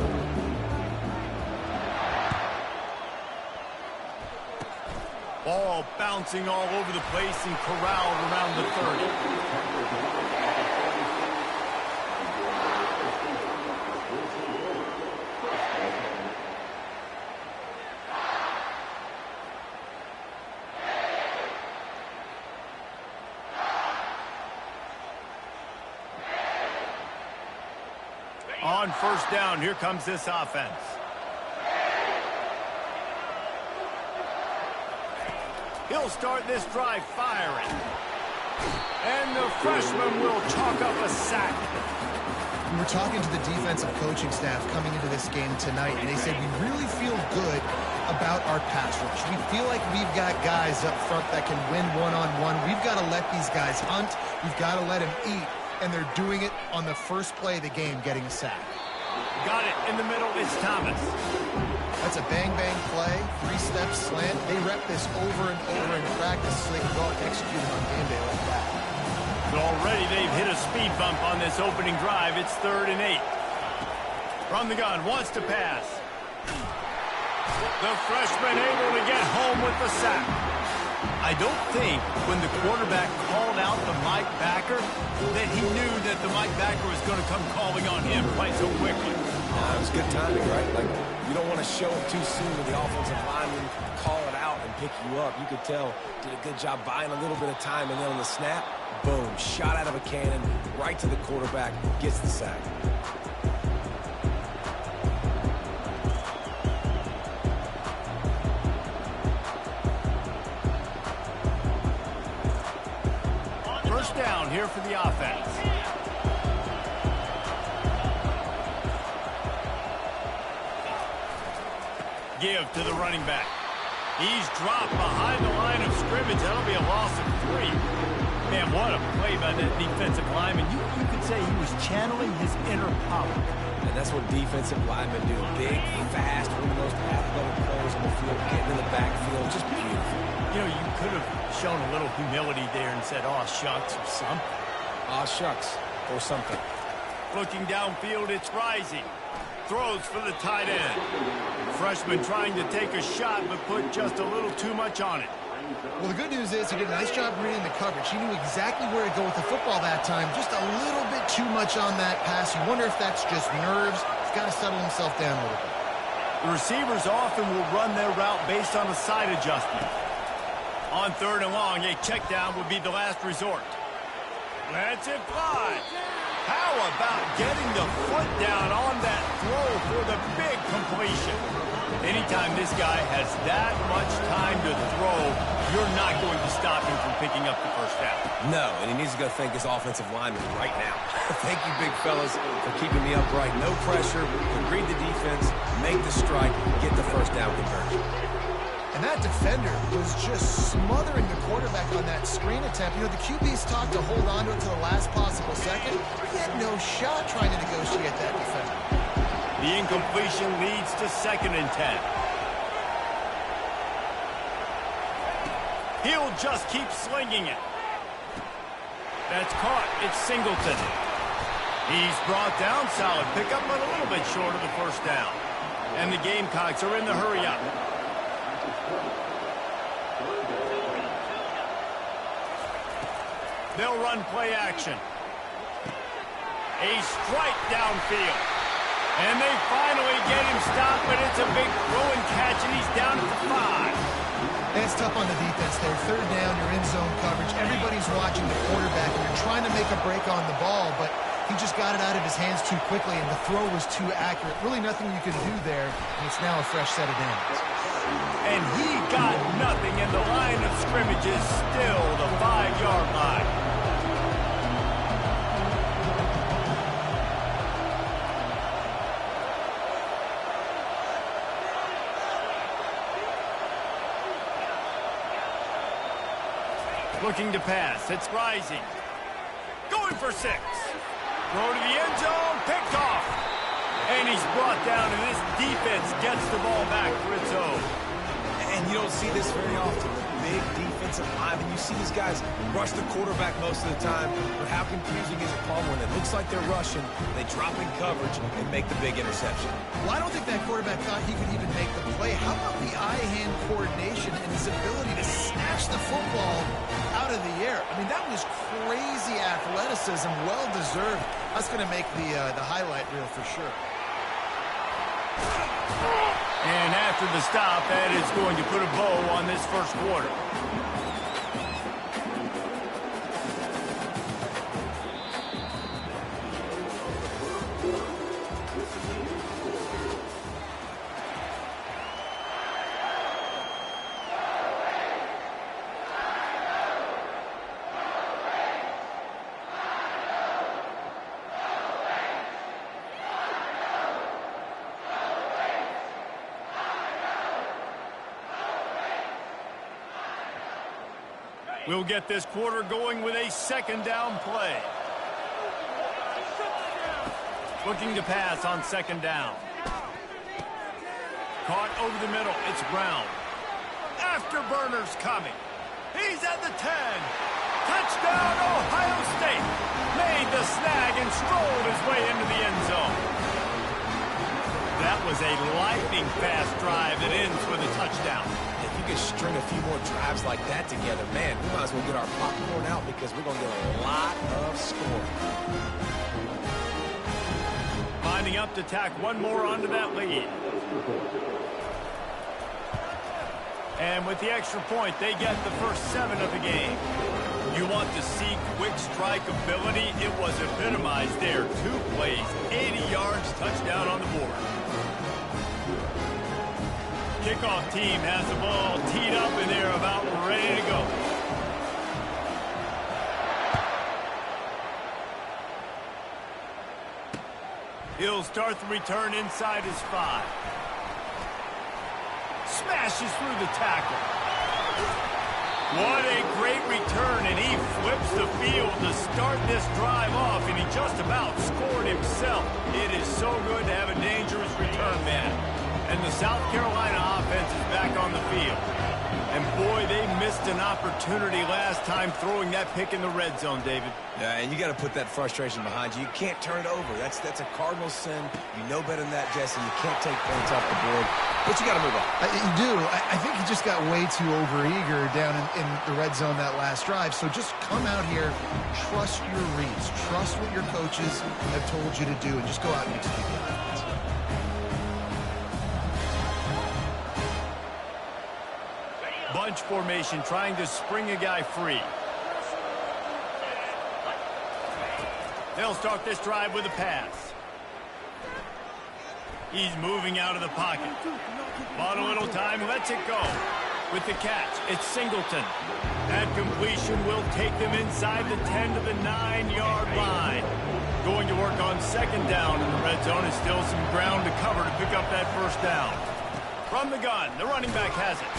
Ball bouncing all over the place and corralled around the 30. On first down, here comes this offense. He'll start this drive firing. And the freshman will chalk up a sack. We were talking to the defensive coaching staff coming into this game tonight, and they said we really feel good about our pass rush. We feel like we've got guys up front that can win one-on-one. We've got to let these guys hunt. We've got to let them eat. And they're doing it on the first play of the game, getting a sack. Got it in the middle. It's Thomas. That's a bang-bang play, three-step slant. They rep this over and over in practice so they can go out and execute it on game day like that. But already they've hit a speed bump on this opening drive. It's 3rd and 8. From the gun, wants to pass. The freshman able to get home with the sack. I don't think when the quarterback called out the Mike backer that he knew that the Mike backer was going to come calling on him quite so quickly. It was good timing, right? Like, you don't want to show it too soon when the offensive lineman call it out and pick you up. You could tell, did a good job buying a little bit of time, and then on the snap, boom, shot out of a cannon, right to the quarterback, gets the sack. First down here for the offense. Give to the running back. He's dropped behind the line of scrimmage. That'll be a loss of 3. Man, what a play by that defensive lineman. You could say he was channeling his inner power. And that's what defensive linemen do. Big, fast, one of those athletic players on the field, getting in the backfield, just beautiful. You know, you could have shown a little humility there and said, "Aw, shucks," or something. Aw, shucks, or something. Looking downfield, it's Rising. Throws for the tight end. Freshman trying to take a shot, but put just a little too much on it. Well, the good news is he did a nice job reading the coverage. He knew exactly where to go with the football that time. Just a little bit too much on that pass. You wonder if that's just nerves. He's got to settle himself down a little bit. The receivers often will run their route based on a side adjustment. On 3rd and long, a check down would be the last resort. Lets it fly. How about getting the foot down on that throw for the big completion? Anytime this guy has that much time to throw, you're not going to stop him from picking up the first down. No, and he needs to go thank his offensive lineman right now. Thank you, big fellas, for keeping me upright. No pressure, read the defense, make the strike, get the first down conversion. And that defender was just smothering the quarterback on that screen attempt. You know, the QB's talked to hold on to it to the last possible second. He had no shot trying to negotiate that defender. The incompletion leads to 2nd and 10. He'll just keep slinging it. That's caught. It's Singleton. He's brought down. Solid pickup, but a little bit short of the first down. And the Gamecocks are in the hurry-up. They'll run play action. A strike downfield. And they finally get him stopped, but it's a big throw and catch, and he's down at the 5. It's tough on the defense there. 3rd down, you're in zone coverage. Everybody's watching the quarterback, and you're trying to make a break on the ball, but he just got it out of his hands too quickly, and the throw was too accurate. Really nothing you can do there, and it's now a fresh set of downs. And he got nothing, and the line of scrimmage is still the 5-yard line. Looking to pass. It's Rising. Going for 6. Throw to the end zone. Picked off. And he's brought down, and this defense gets the ball back for its own. And you don't see this very often with big defensive linemen. You see these guys rush the quarterback most of the time, but how confusing is it, Paul, when it looks like they're rushing, they drop in coverage and make the big interception? Well, I don't think that quarterback thought he could even make the play. How about the eye-hand coordination and his ability to snatch the football out of the air? I mean, that was crazy athleticism, well-deserved. That's going to make the highlight reel for sure. And after the stop, that is going to put a bow on this first quarter. We'll get this quarter going with a second down play. Looking to pass on second down. Caught over the middle. It's Brown. Afterburner's coming. He's at the 10. Touchdown, Ohio State. Made the snag and strolled his way into the end zone. That was a lightning-fast drive that ends with a touchdown. If you could string a few more drives like that together, man, we might as well get our popcorn out because we're going to get a lot of scoring. Lining up to tack one more onto that lead. And with the extra point, they get the first 7 of the game. You want to see quick strike ability? It was epitomized there. 2 plays, 80 yards, touchdown on the board. Kickoff team has the ball teed up and they're about ready to go. He'll start the return inside his 5. Smashes through the tackle. What a great return, and he flips the field to start this drive off, and he just about scored himself. It is so good to have a dangerous return man. And the South Carolina offense is back on the field. And boy, they missed an opportunity last time throwing that pick in the red zone, David. Yeah, and you got to put that frustration behind you. You can't turn it over. That's a cardinal sin. You know better than that, Jesse. You can't take points off the board, but you got to move on. You do. I think he just got way too overeager down in the red zone that last drive. So just come out here, trust your reads, trust what your coaches have told you to do, and just go out and execute the offense. Bunch formation, trying to spring a guy free. They'll start this drive with a pass. He's moving out of the pocket. Bought a little time, lets it go. With the catch, it's Singleton. That completion will take them inside the 10 to the 9-yard line. Going to work on second down in the red zone. Is still some ground to cover to pick up that first down. From the gun, the running back has it.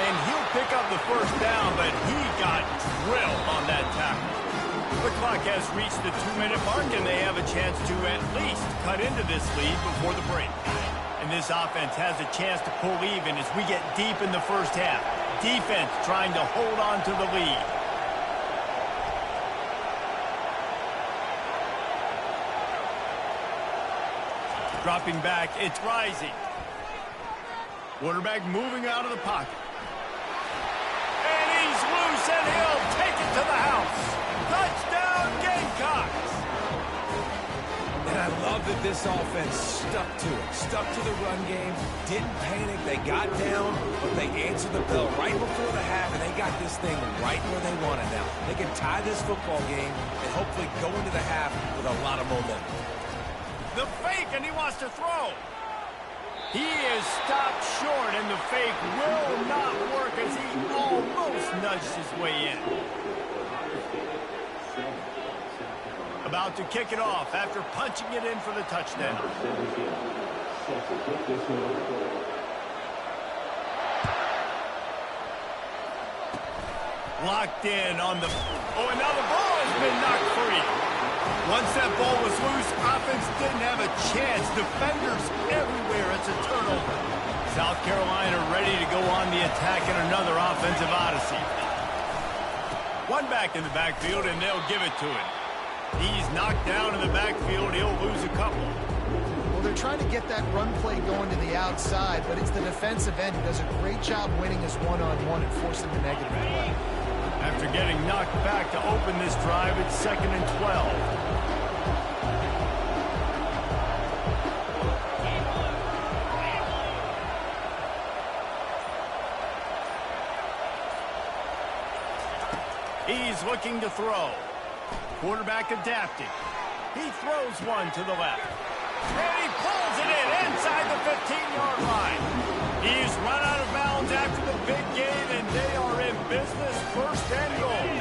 And he'll pick up the first down, but he got drilled on that tackle. The clock has reached the 2-minute mark, and they have a chance to at least cut into this lead before the break. And this offense has a chance to pull even as we get deep in the first half. Defense trying to hold on to the lead. Dropping back, it's Rising. Quarterback moving out of the pocket. And he's loose, and he'll take it to the house. Touchdown, Gamecocks! And I love that this offense stuck to it, stuck to the run game, didn't panic. They got down, but they answered the bell right before the half, and they got this thing right where they want it now. They can tie this football game and hopefully go into the half with a lot of momentum. The fake, and he wants to throw. He is stopped short, and the fake will not work as he almost nudged his way in. About to kick it off after punching it in for the touchdown. Locked in on the... Oh, and now the ball has been knocked free. Once that ball was loose, offense didn't have a chance. Defenders everywhere. It's a turnover. South Carolina ready to go on the attack in another offensive odyssey. One back in the backfield, and they'll give it to him. He's knocked down in the backfield. He'll lose a couple. Well, they're trying to get that run play going to the outside, but it's the defensive end who does a great job winning his one-on-one and forcing the negative play. After getting knocked back to open this drive, it's 2nd and 12. He's looking to throw. Quarterback adapting. He throws one to the left. And he pulls it in inside the 15-yard line. He's run out of bounds after the big game, and they are in business, 1st and goal.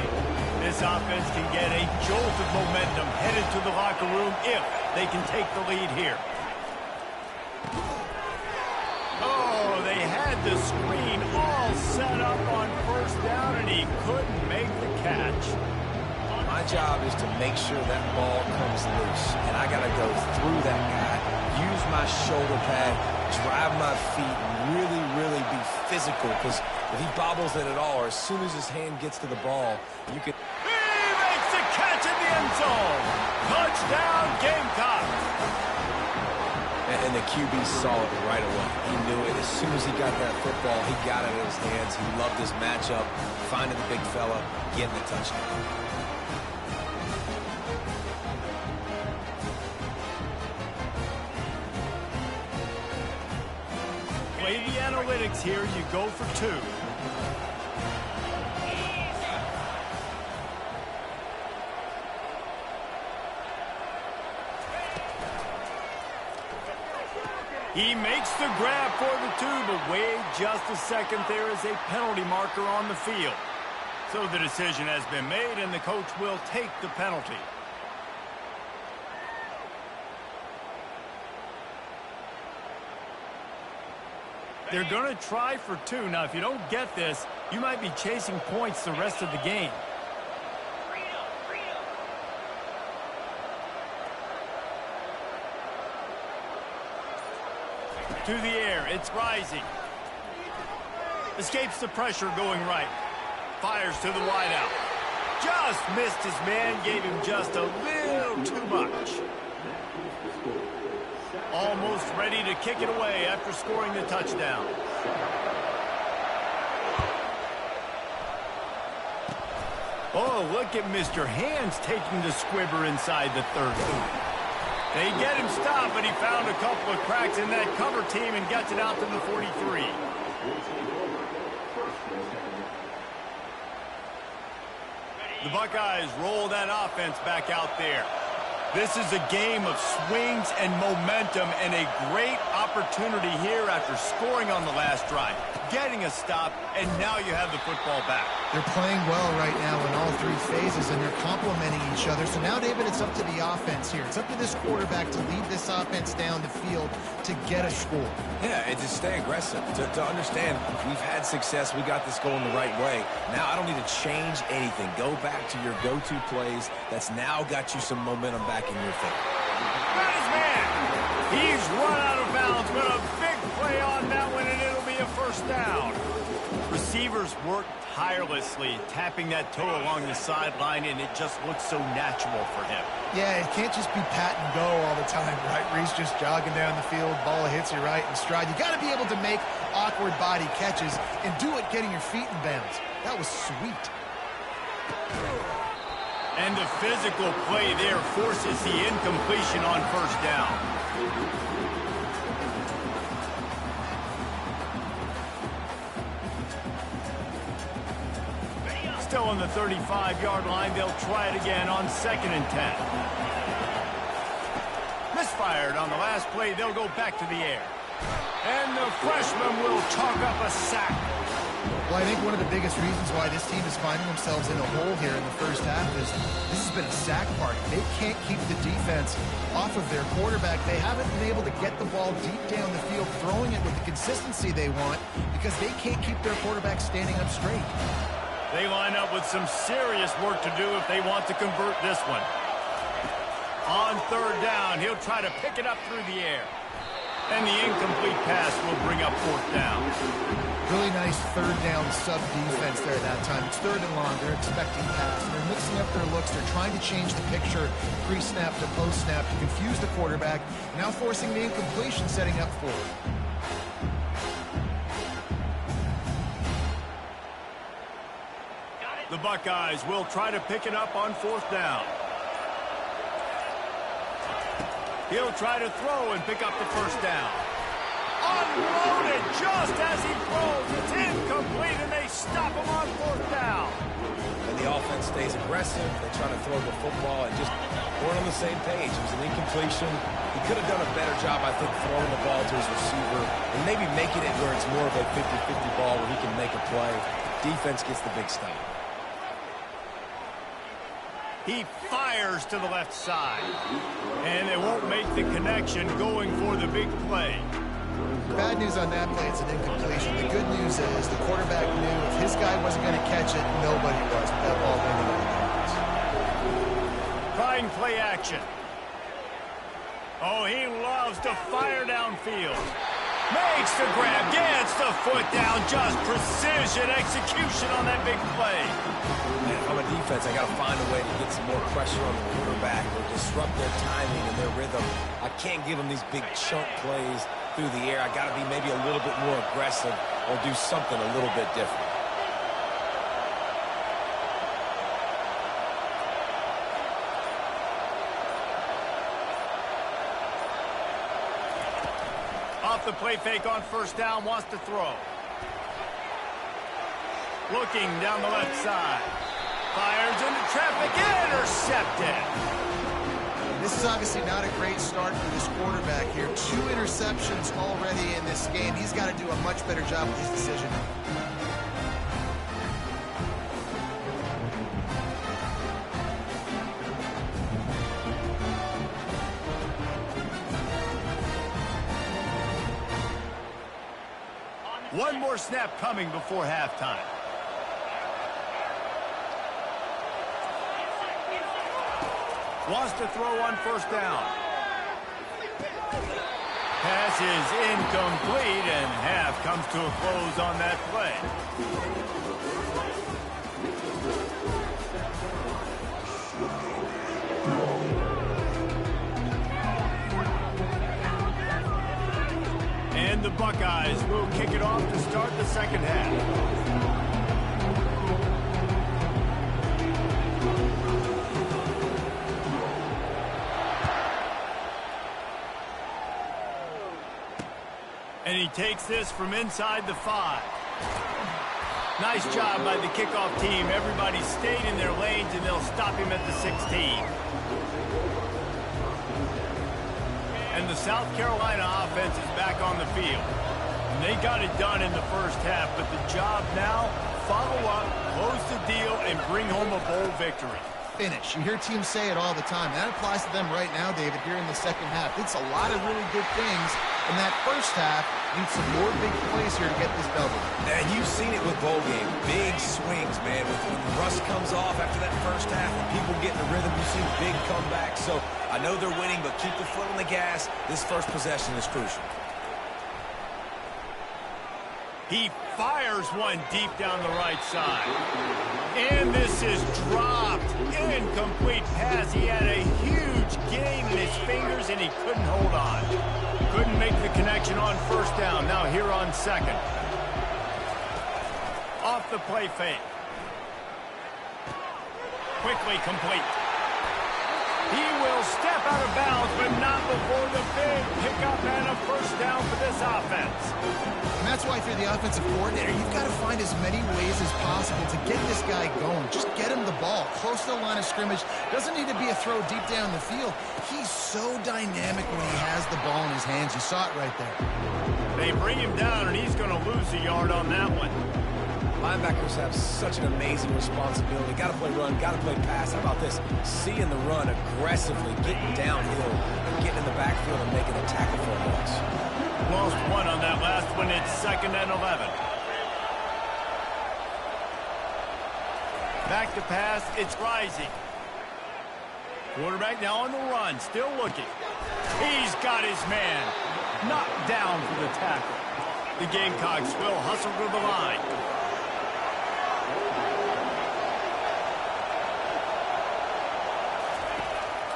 This offense can get a jolt of momentum headed to the locker room if they can take the lead here. Oh, they had the screen all set up on 1st down, and he couldn't make the catch. My job is to make sure that ball comes loose, and I got to go through that guy, use my shoulder pad, drive my feet, and really be physical, because if he bobbles it at all, or as soon as his hand gets to the ball, you can... He makes the catch in the end zone. Touchdown, Gamecocks. And the QB saw it right away. He knew it. As soon as he got that football, he got it in his hands. He loved his matchup, finding the big fella, getting the touchdown. Play the analytics here. You go for 2. He makes the grab for the 2, but wait just a second. There is a penalty marker on the field. So the decision has been made, and the coach will take the penalty. They're going to try for 2. Now, if you don't get this, you might be chasing points the rest of the game. To the air, it's rising. Escapes the pressure going right. Fires to the wideout. Just missed his man, gave him just a little too much. Almost ready to kick it away after scoring the touchdown. Oh, look at Mr. Hands taking the squibber inside the 30. They get him stopped, but he found a couple of cracks in that cover team and gets it out to the 43. The Buckeyes roll that offense back out there. This is a game of swings and momentum, and a great opportunity here after scoring on the last drive, getting a stop, and now you have the football back. They're playing well right now in all 3 phases, and they're complementing each other. So now, David, it's up to the offense here. It's up to this quarterback to lead this offense down the field to get a score. Yeah, and to stay aggressive, to understand we've had success, we got this going the right way. Now I don't need to change anything. Go back to your go-to plays. That's now got you some momentum back in your favor. Got his man. He's run out of bounds, but a big play on that one, and it'll be a 1st down. Receivers work tirelessly, tapping that toe along the sideline, and it just looks so natural for him. Yeah, it can't just be pat and go all the time, right? Reese just jogging down the field, ball hits you right in stride. You got to be able to make awkward body catches and do it getting your feet in bounds. That was sweet. And the physical play there forces the incompletion on 1st down. Still on the 35-yard line, they'll try it again on 2nd and 10. Misfired on the last play, they'll go back to the air. And the freshman will chalk up a sack. Well, I think one of the biggest reasons why this team is finding themselves in a hole here in the 1st half is this has been a sack party. They can't keep the defense off of their quarterback. They haven't been able to get the ball deep down the field, throwing it with the consistency they want because they can't keep their quarterback standing up straight. They line up with some serious work to do if they want to convert this one. On third down, he'll try to pick it up through the air. And the incomplete pass will bring up fourth down. Really nice third down sub-defense there at that time. It's third and long. They're expecting pass. They're mixing up their looks. They're trying to change the picture pre-snap to post-snap to confuse the quarterback. Now forcing the incompletion, setting up forward. The Buckeyes will try to pick it up on fourth down. He'll try to throw and pick up the first down. Unloaded just as he throws. It's incomplete, and they stop him on fourth down. And the offense stays aggressive. They're trying to throw the football and just weren't on the same page. It was an incompletion. He could have done a better job, I think, throwing the ball to his receiver and maybe making it where it's more of a 50-50 ball where he can make a play. Defense gets the big stop. He fires to the left side. And they won't make the connection going for the big play. Bad news on that play, it's an incompletion. The good news is the quarterback knew if his guy wasn't going to catch it, nobody was with that ball landing on the ground. Trying play action. Oh, he loves to fire downfield. Makes the grab, gets the foot down, just precision execution on that big play. Man, if I'm a defense, I got to find a way to get some more pressure on the quarterback or disrupt their timing and their rhythm. I can't give them these big chunk plays through the air. I got to be maybe a little bit more aggressive or do something a little bit different. Off the play fake on first down, wants to throw. Looking down the left side. Fires into traffic, intercepted. This is obviously not a great start for this quarterback here. 2 interceptions already in this game. He's got to do a much better job with his decision. One more snap coming before halftime. Wants to throw on first down. Pass is incomplete, and half comes to a close on that play. And the Buckeyes will kick it off to start the second half. And he takes this from inside the 5. Nice job by the kickoff team. Everybody stayed in their lanes, and they'll stop him at the 16. And the South Carolina offense is back on the field. And they got it done in the first half, but the job now, follow up, close the deal, and bring home a bowl victory. Finish. You hear teams say it all the time. That applies to them right now, David, here in the second half. It's a lot of really good things in that first half. Need some more big plays here to get this double. And you've seen it with bowl game. Big swings, man. When rust comes off after that first half and people get in the rhythm, you see big comebacks. So I know they're winning, but keep the foot on the gas. This first possession is crucial. He fires one deep down the right side. And this is dropped. Incomplete pass. He had a huge gain in his fingers, and he couldn't hold on. Couldn't make the connection on first down. Now here on second. Off the play fake. Quickly complete. He will step out of bounds, but not before the big pickup and a first down for this offense. And that's why if you're the offensive coordinator, you've got to find as many ways as possible to get this guy going. Just get him the ball close to the line of scrimmage. Doesn't need to be a throw deep down the field. He's so dynamic when he has the ball in his hands. You saw it right there. They bring him down, and he's going to lose a yard on that one. Linebackers have such an amazing responsibility. Got to play run, got to play pass. How about this? Seeing the run aggressively, getting downhill, and getting in the backfield and making a tackle for a loss. Lost one on that last one. It's 2nd and 11. Back to pass. It's Rising. Quarterback now on the run, still looking. He's got his man. Knocked down for the tackle. The Gamecocks will hustle to the line.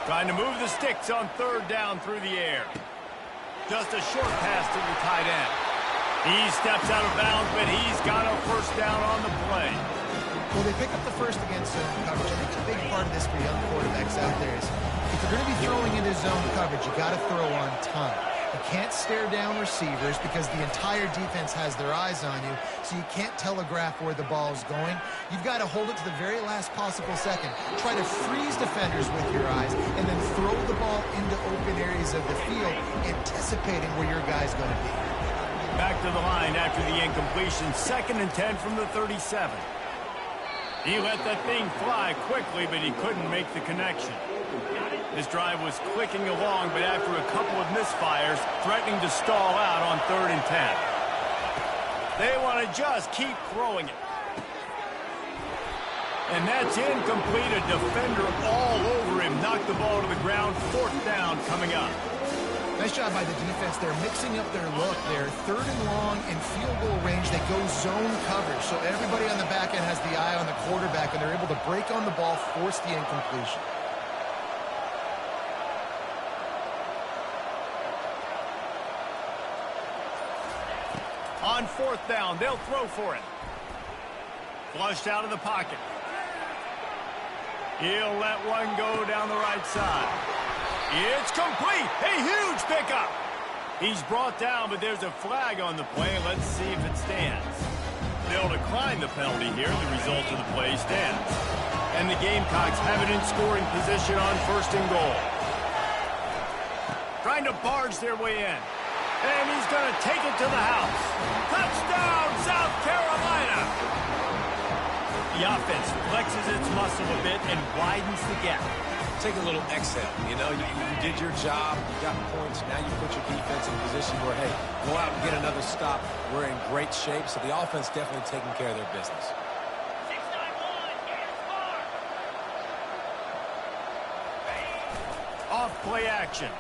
Trying to move the sticks on third down through the air. Just a short pass to the tight end. He steps out of bounds, but he's got a first down on the play. Well, they pick up the first against zone coverage. I think a big part of this for young quarterbacks out there is if you're going to be throwing into zone coverage, you got to throw on time. You can't stare down receivers because the entire defense has their eyes on you, so you can't telegraph where the ball is going. You've got to hold it to the very last possible second. Try to freeze defenders with your eyes, and then throw the ball into open areas of the field, anticipating where your guy's going to be. Back to the line after the incompletion. 2nd and 10 from the 37. He let that thing fly quickly, but he couldn't make the connection. This drive was clicking along, but after a couple of misfires, threatening to stall out on 3rd and 10. They want to just keep throwing it. And that's incomplete. A defender all over him. Knocked the ball to the ground. 4th down coming up. Nice job by the defense. They're mixing up their look. They're 3rd and long in field goal range. They go zone coverage. So everybody on the back end has the eye on the quarterback, and they're able to break on the ball, force the incompletion. On 4th down, they'll throw for it. Flushed out of the pocket. He'll let one go down the right side. It's complete. A huge pickup. He's brought down, but there's a flag on the play. Let's see if it stands. They'll decline the penalty here. The result of the play stands. And the Gamecocks have it in scoring position on 1st and goal. Trying to barge their way in. And he's going to take it to the house. Touchdown, South Carolina! The offense flexes its muscle a bit and widens the gap. Take a little exhale. You know, you did your job. You got points. Now you put your defense in a position where, hey, go out and get another stop. We're in great shape, so the offense definitely taking care of their business. 6-9-1, get it far. Off play action.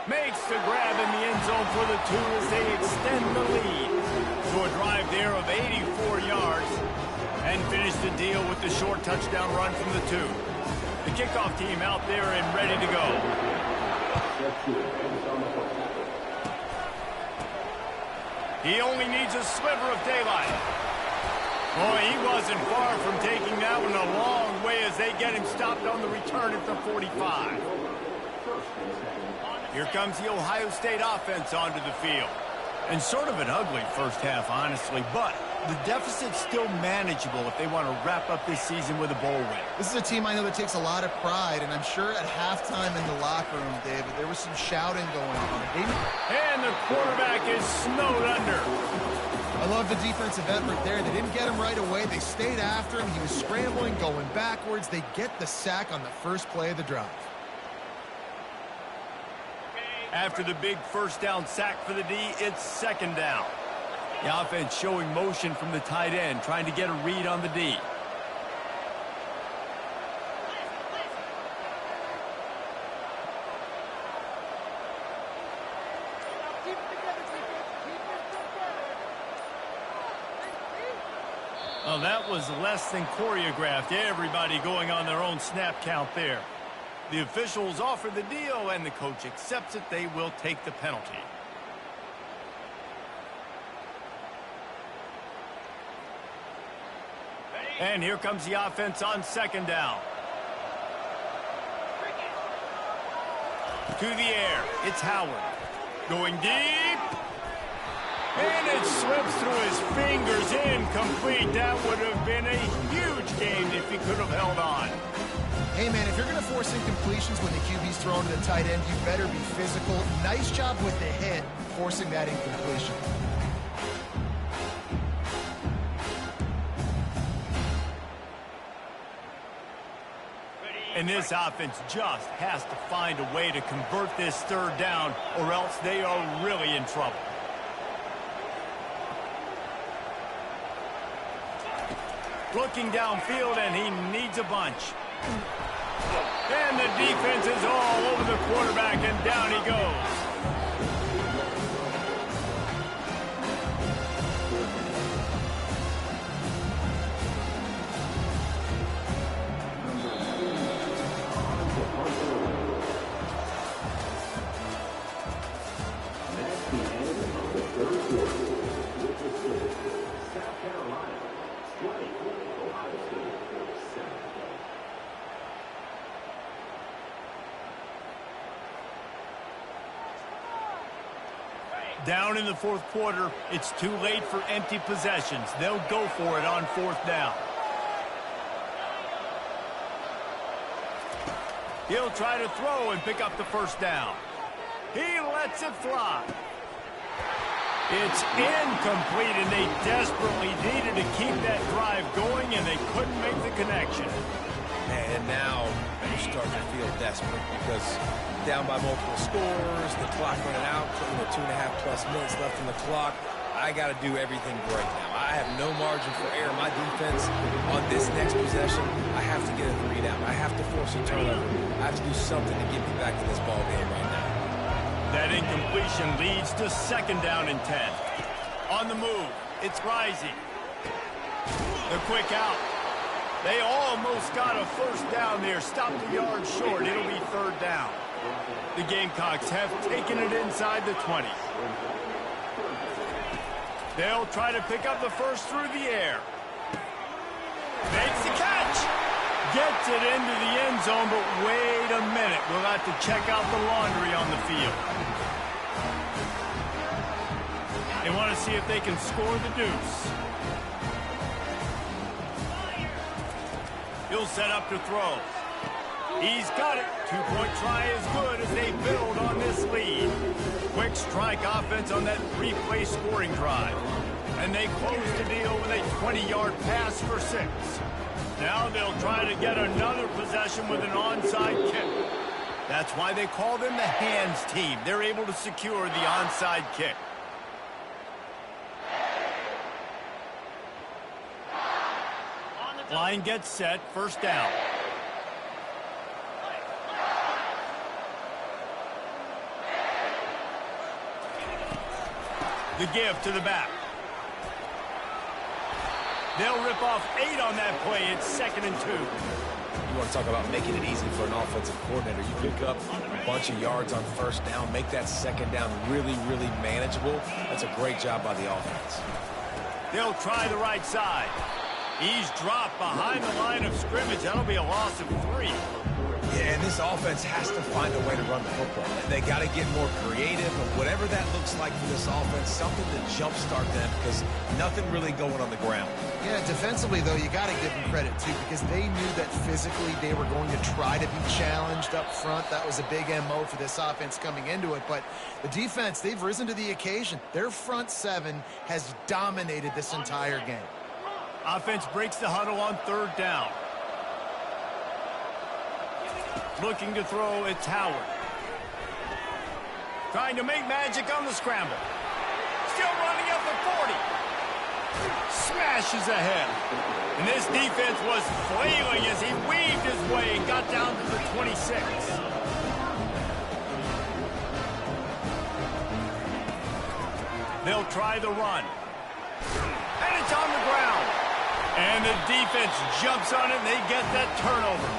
Makes the grab in the end zone for the 2 as they extend the lead to a drive there of 84 yards. And finish the deal with the short touchdown run from the 2. The kickoff team out there and ready to go. He only needs a sliver of daylight. Boy, he wasn't far from taking that one a long way as they get him stopped on the return at the 45. Here comes the Ohio State offense onto the field. And sort of an ugly first half, honestly, but the deficit's still manageable if they want to wrap up this season with a bowl win. This is a team I know that takes a lot of pride, and I'm sure at halftime in the locker room, David, there was some shouting going on. And the quarterback is snowed under. I love the defensive effort there. They didn't get him right away. They stayed after him. He was scrambling, going backwards. They get the sack on the first play of the drive. After the big first down sack for the D, it's 2nd down. The offense showing motion from the tight end, trying to get a read on the D. Well, that was less than choreographed. Everybody going on their own snap count there. The officials offer the deal, and the coach accepts it. They will take the penalty. And here comes the offense on 2nd down. To the air, it's Howard. Going deep. And it slips through his fingers, incomplete. That would have been a huge game if he could have held on. Hey, man, if you're going to force incompletions when the QB's thrown to the tight end, you better be physical. Nice job with the hit, forcing that incompletion. And this offense just has to find a way to convert this 3rd down, or else they are really in trouble. Looking downfield, and he needs a bunch. And the defense is all over the quarterback, and down he goes. Down in the fourth quarter, it's too late for empty possessions. They'll go for it on fourth down. He'll try to throw and pick up the first down. He lets it fly. It's incomplete, and they desperately needed to keep that drive going, and they couldn't make the connection. And now you're starting to feel desperate because down by multiple scores, the clock running out, 2.5+ minutes left on the clock. I got to do everything great now. I have no margin for error. My defense on this next possession, I have to get a 3 down. I have to force a turnover. I have to do something to get me back in this ball game right now. That incompletion leads to second down and 10. On the move, it's Rising. The quick out. They almost got a first down there. Stopped the yard short. It'll be third down. The Gamecocks have taken it inside the 20. They'll try to pick up the first through the air. Makes the catch. Gets it into the end zone, but wait a minute. We'll have to check out the laundry on the field. They want to see if they can score the deuce. He'll set up to throw. He's got it. Two-point try is good as they build on this lead. Quick strike offense on that three-play scoring drive. And they close the deal with a 20-yard pass for 6. Now they'll try to get another possession with an onside kick. That's why they call them the hands team. They're able to secure the onside kick. Line gets set, first down. The give to the back. They'll rip off 8 on that play. It's 2nd and 2. You want to talk about making it easy for an offensive coordinator. You pick up a bunch of yards on first down, make that second down really, really manageable. That's a great job by the offense. They'll try the right side. He's dropped behind the line of scrimmage. That'll be a loss of 3. Yeah, and this offense has to find a way to run the football. They got to get more creative, and whatever that looks like for this offense, something to jumpstart them because nothing really going on the ground. Yeah, defensively, though, you got to give them credit, too, because they knew that physically they were going to try to be challenged up front. That was a big MO for this offense coming into it. But the defense, they've risen to the occasion. Their front 7 has dominated this entire game. Offense breaks the huddle on third down. Looking to throw, it's Howard. Trying to make magic on the scramble. Still running up the 40. Smashes ahead. And this defense was flailing as he weaved his way and got down to the 26. They'll try the run. And it's on the ground. And the defense jumps on it, and they get that turnover.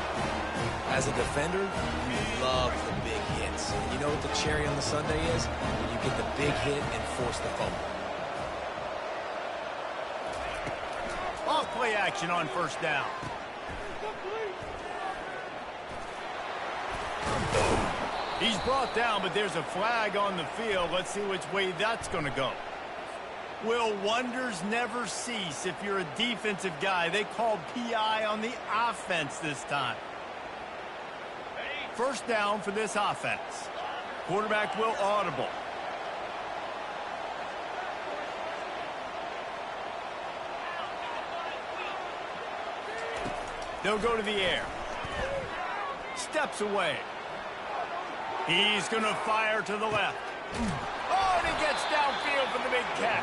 As a defender, you love the big hits. And you know what the cherry on the sundae is? When you get the big hit and force the fumble. Off play action on first down. He's brought down, but there's a flag on the field. Let's see which way that's going to go. Will wonders never cease if you're a defensive guy? They called PI on the offense this time. First down for this offense. Quarterback will audible. They'll go to the air. Steps away. He's going to fire to the left. Oh, and he gets downfield for the big catch.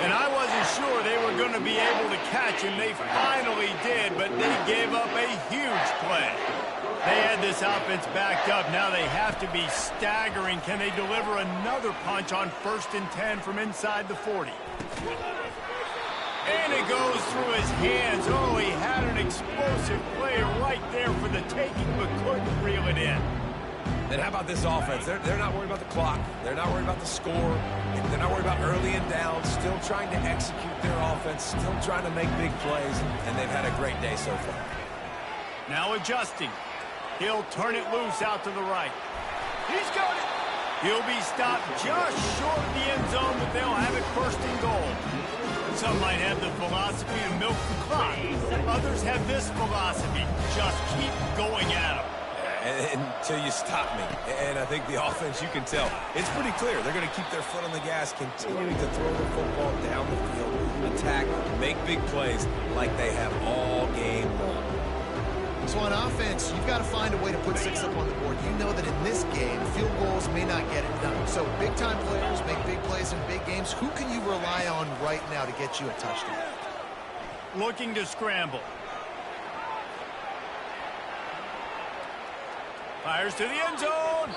And I wasn't sure they were going to be able to catch him. They finally did, but they gave up a huge play. They had this offense backed up. Now they have to be staggering. Can they deliver another punch on 1st and 10 from inside the 40? And it goes through his hands. Oh, he had an explosive player right there for the taking, but couldn't reel it in. And how about this offense? They're not worried about the clock. They're not worried about the score. They're not worried about early and down. Still trying to execute their offense. Still trying to make big plays. And they've had a great day so far. Now adjusting. He'll turn it loose out to the right. He's got it. He'll be stopped just short of the end zone, but they'll have it 1st and goal. Some might have the philosophy to milk the clock. Others have this philosophy. Just keep going at them. Until you stop me. And I think the offense, you can tell, it's pretty clear. They're going to keep their foot on the gas, continuing to throw the football down the field, attack, make big plays like they have all game long. So on offense, you've got to find a way to put 6 up on the board. You know that in this game, field goals may not get it done. So big-time players make big plays in big games. Who can you rely on right now to get you a touchdown? Looking to scramble. Fires to the end zone.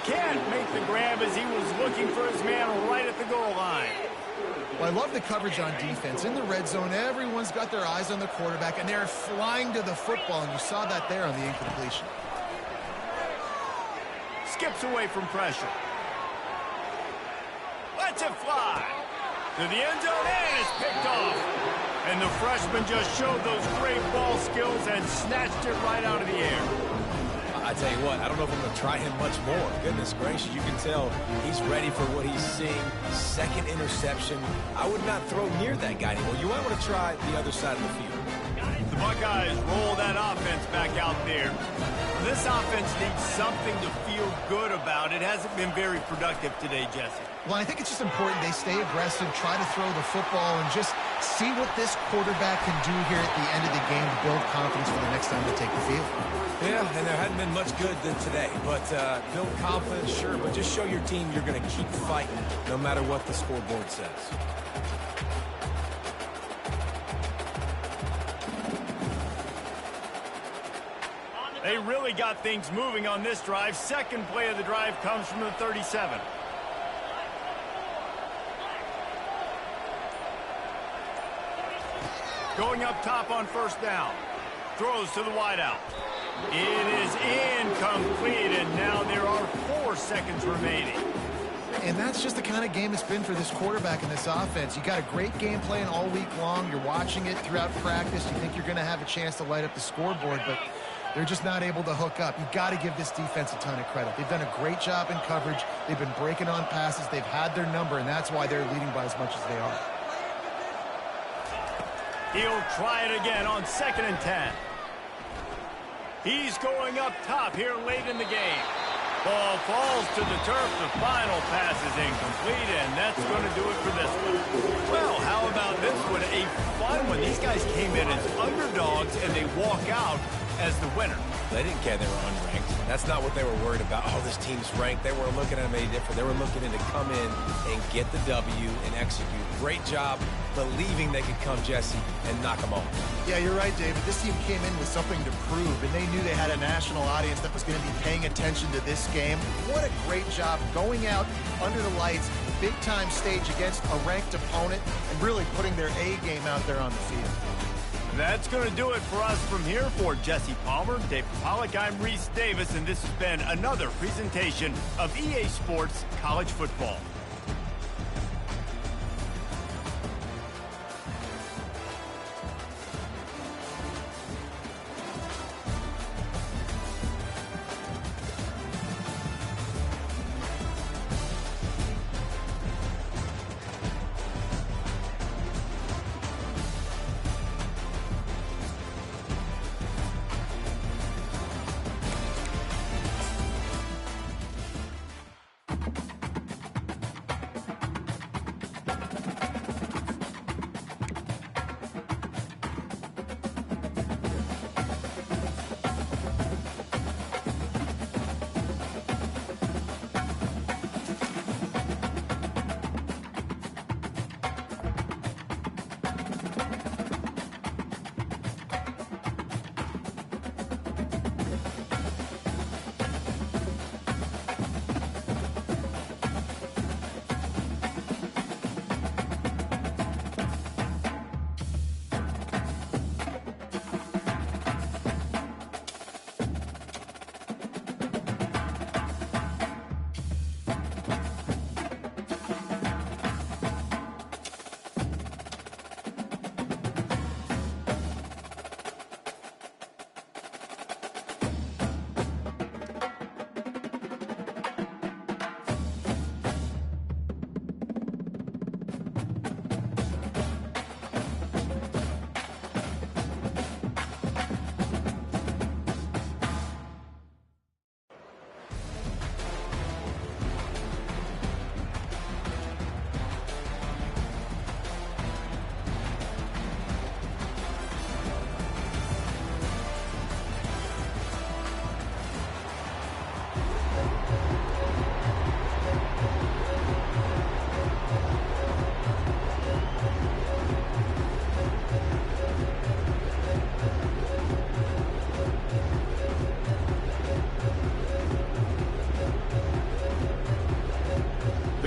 Can't make the grab as he was looking for his man right at the goal line. Well, I love the coverage on defense. In the red zone, everyone's got their eyes on the quarterback, and they're flying to the football, and you saw that there on the incompletion. Skips away from pressure. Lets it fly. To the end zone, and it's picked off. And the freshman just showed those great ball skills and snatched it right out of the air. I tell you what, I don't know if I'm going to try him much more. Goodness gracious, you can tell he's ready for what he's seeing. 2nd interception. I would not throw near that guy anymore. You might want to try the other side of the field. The Buckeyes roll that offense back out there. This offense needs something to feel good about. It hasn't been very productive today, Jesse. Well, I think it's just important they stay aggressive, try to throw the football, and just see what this quarterback can do here at the end of the game to build confidence for the next time they take the field. Yeah, and there hadn't been much good today. But build confidence, sure, but just show your team you're going to keep fighting no matter what the scoreboard says. They really got things moving on this drive. 2nd play of the drive comes from the 37. Going up top on 1st down. Throws to the wideout. It is incomplete, and now there are 4 seconds remaining. And that's just the kind of game it's been for this quarterback and this offense. You got a great game plan all week long. You're watching it throughout practice. You think you're going to have a chance to light up the scoreboard, but they're just not able to hook up. You've got to give this defense a ton of credit. They've done a great job in coverage. They've been breaking on passes. They've had their number, and that's why they're leading by as much as they are. He'll try it again on 2nd and 10. He's going up top here late in the game. Ball falls to the turf. The final pass is incomplete, and that's going to do it for this one. Well, how about this one? A fun one. These guys came in as underdogs, and they walk out as the winner. They didn't care they were unranked. That's not what they were worried about. Oh, this team's ranked. They weren't looking at them any different. They were looking in to come in and get the W and execute. Great job believing they could come, Jesse, and knock them off. Yeah, you're right, David. This team came in with something to prove, and they knew they had a national audience that was going to be paying attention to this game. What a great job going out under the lights, big-time stage against a ranked opponent, and really putting their A game out there on the field. That's going to do it for us from here. For Jesse Palmer, Dave Pollock, I'm Reese Davis, and this has been another presentation of EA Sports College Football.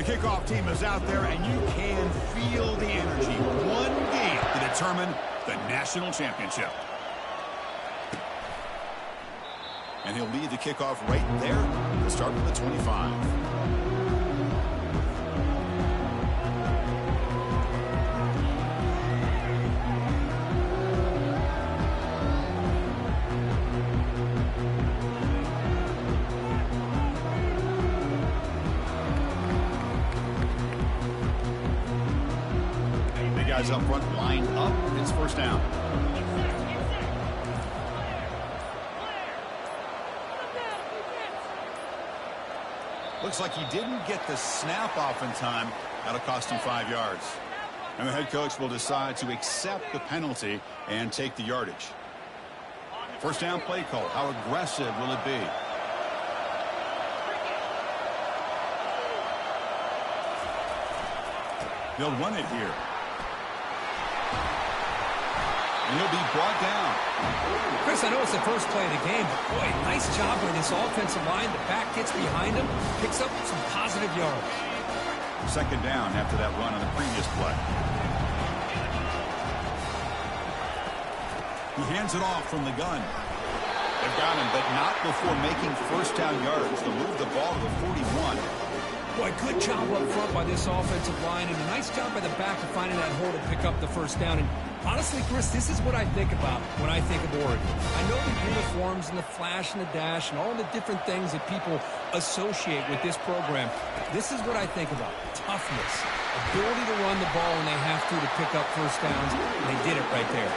kickoff team is out there, and you can feel the energy. One game to determine the national championship. And he'll lead the kickoff right there to start with the 25. Guys up front lined up. It's first down. Looks like he didn't get the snap off in time. That'll cost him 5 yards. And the head coach will decide to accept the penalty and take the yardage. First down play call. How aggressive will it be? They'll run it here. And he'll be brought down. Chris, I know it's the first play of the game, but boy, nice job by this offensive line. The back gets behind him, picks up some positive yards. Second down after that run on the previous play. He hands it off from the gun. They've got him, but not before making first down yards to move the ball to the 41. Boy, good job up front by this offensive line, and a nice job by the back of finding that hole to pick up the first down. And honestly, Chris, this is what I think about when I think of Oregon. I know the uniforms and the flash and the dash and all the different things that people associate with this program. This is what I think about. Toughness, ability to run the ball when they have to pick up first downs, and they did it right there.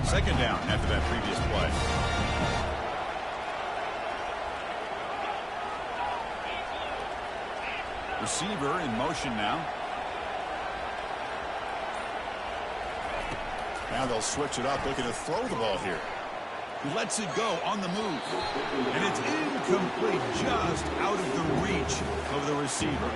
Second down after that previous play. Receiver in motion now. Now they'll switch it up, looking to throw the ball here. He lets it go on the move. And it's incomplete, just out of the reach of the receiver.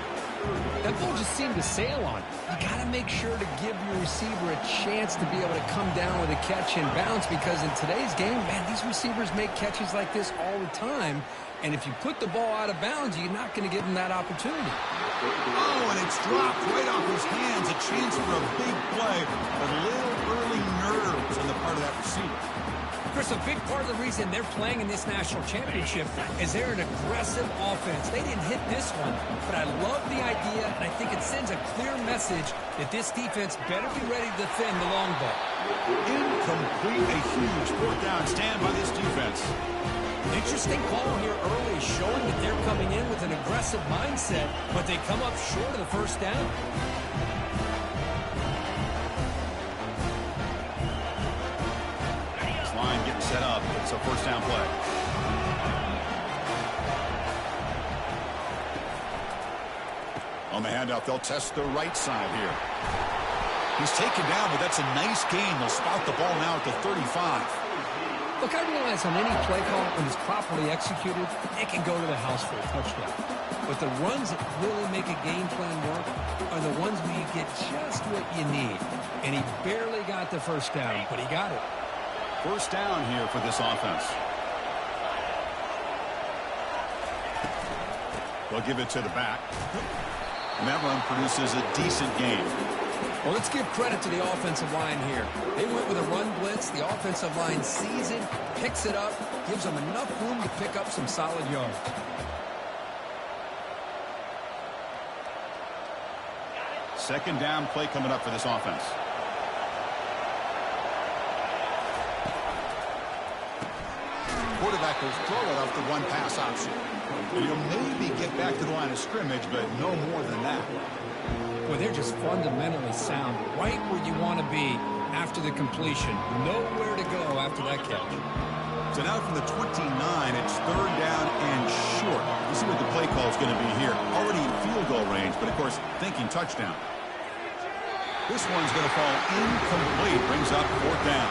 That ball just seemed to sail on. You got to make sure to give your receiver a chance to be able to come down with a catch and bounce, because in today's game, man, these receivers make catches like this all the time. And if you put the ball out of bounds, you're not going to give them that opportunity. Oh, and it's dropped right off his hands. A chance for a big play, but a little early nerves on the part of that receiver. Chris, a big part of the reason they're playing in this national championship is they're an aggressive offense. They didn't hit this one, but I love the idea, and I think it sends a clear message that this defense better be ready to defend the long ball. Incomplete, a huge fourth down stand by this defense. Interesting call here early, showing that they're coming in with an aggressive mindset, but they come up short of the first down. Line getting set up. It's a first down play. On the handoff, they'll test the right side here. He's taken down, but that's a nice gain. They'll spot the ball now at the 35. Look, I realize on any play call, when it's properly executed, it can go to the house for a touchdown. But the runs that really make a game plan work are the ones where you get just what you need. And he barely got the first down, but he got it. First down here for this offense. They'll give it to the back. And that run produces a decent gain. Well, let's give credit to the offensive line here. They went with a run blitz. The offensive line sees it, picks it up, gives them enough room to pick up some solid yards. Second down play coming up for this offense. Quarterback will throw it off the one-pass option. He'll maybe get back to the line of scrimmage, but no more than that. Well, they're just fundamentally sound, right where you want to be after the completion. Nowhere to go after that catch. So now from the 29, it's third down and short. We'll see what the play call is going to be here. Already in field goal range, but of course, thinking touchdown. This one's going to fall incomplete. Brings up fourth down.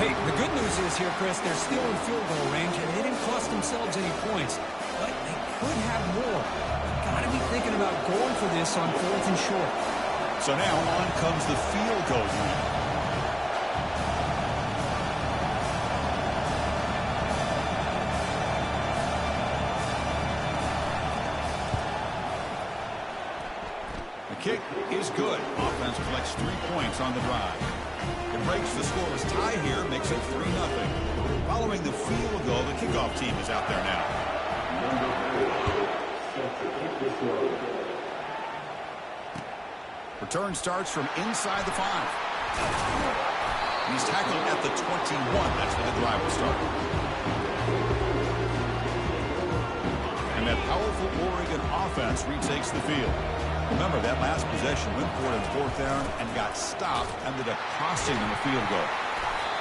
Hey, the good news is here, Chris, they're still in field goal range, and they didn't cost themselves any points. But they could have more. Got to be thinking about going for this on fourth and short. So now on comes the field goal unit. Kick is good. Offense collects 3 points on the drive. It breaks the scoreless tie here, makes it 3-0. Following the field goal, the kickoff team is out there now. Return starts from inside the 5. He's tackled at the 21. That's where the drive will start. And that powerful Oregon offense retakes the field. Remember, that last possession went for it in 4th down and got stopped, ended up costing them a field goal.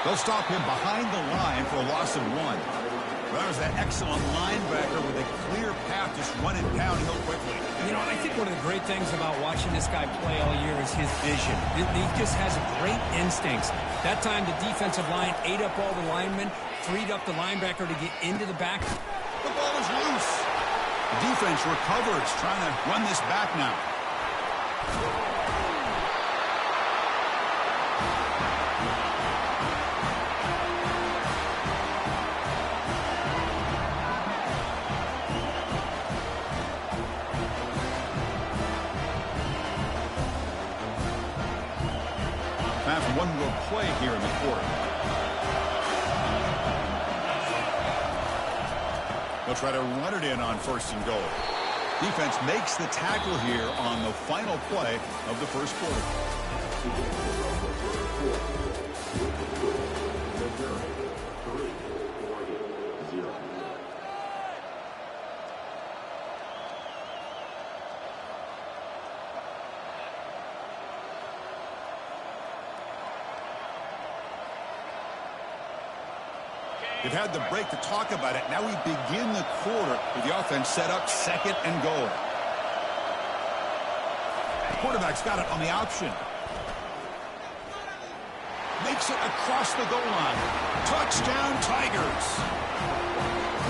They'll stop him behind the line for a loss of 1. Well, that was that excellent linebacker with a clear path, just running downhill quickly. You know, I think one of the great things about watching this guy play all year is his vision. He just has great instincts. That time, the defensive line ate up all the linemen, freed up the linebacker to get into the back. The ball is loose. The defense recovers, trying to run this back now. Have one more play here in the quarter. They'll try to run it in on 1st and goal. Defense makes the tackle here on the final play of the first quarter. They've had the break to talk about it. Now we begin the quarter with the offense set up 2nd and goal. The quarterback's got it on the option. Makes it across the goal line. Touchdown, Tigers.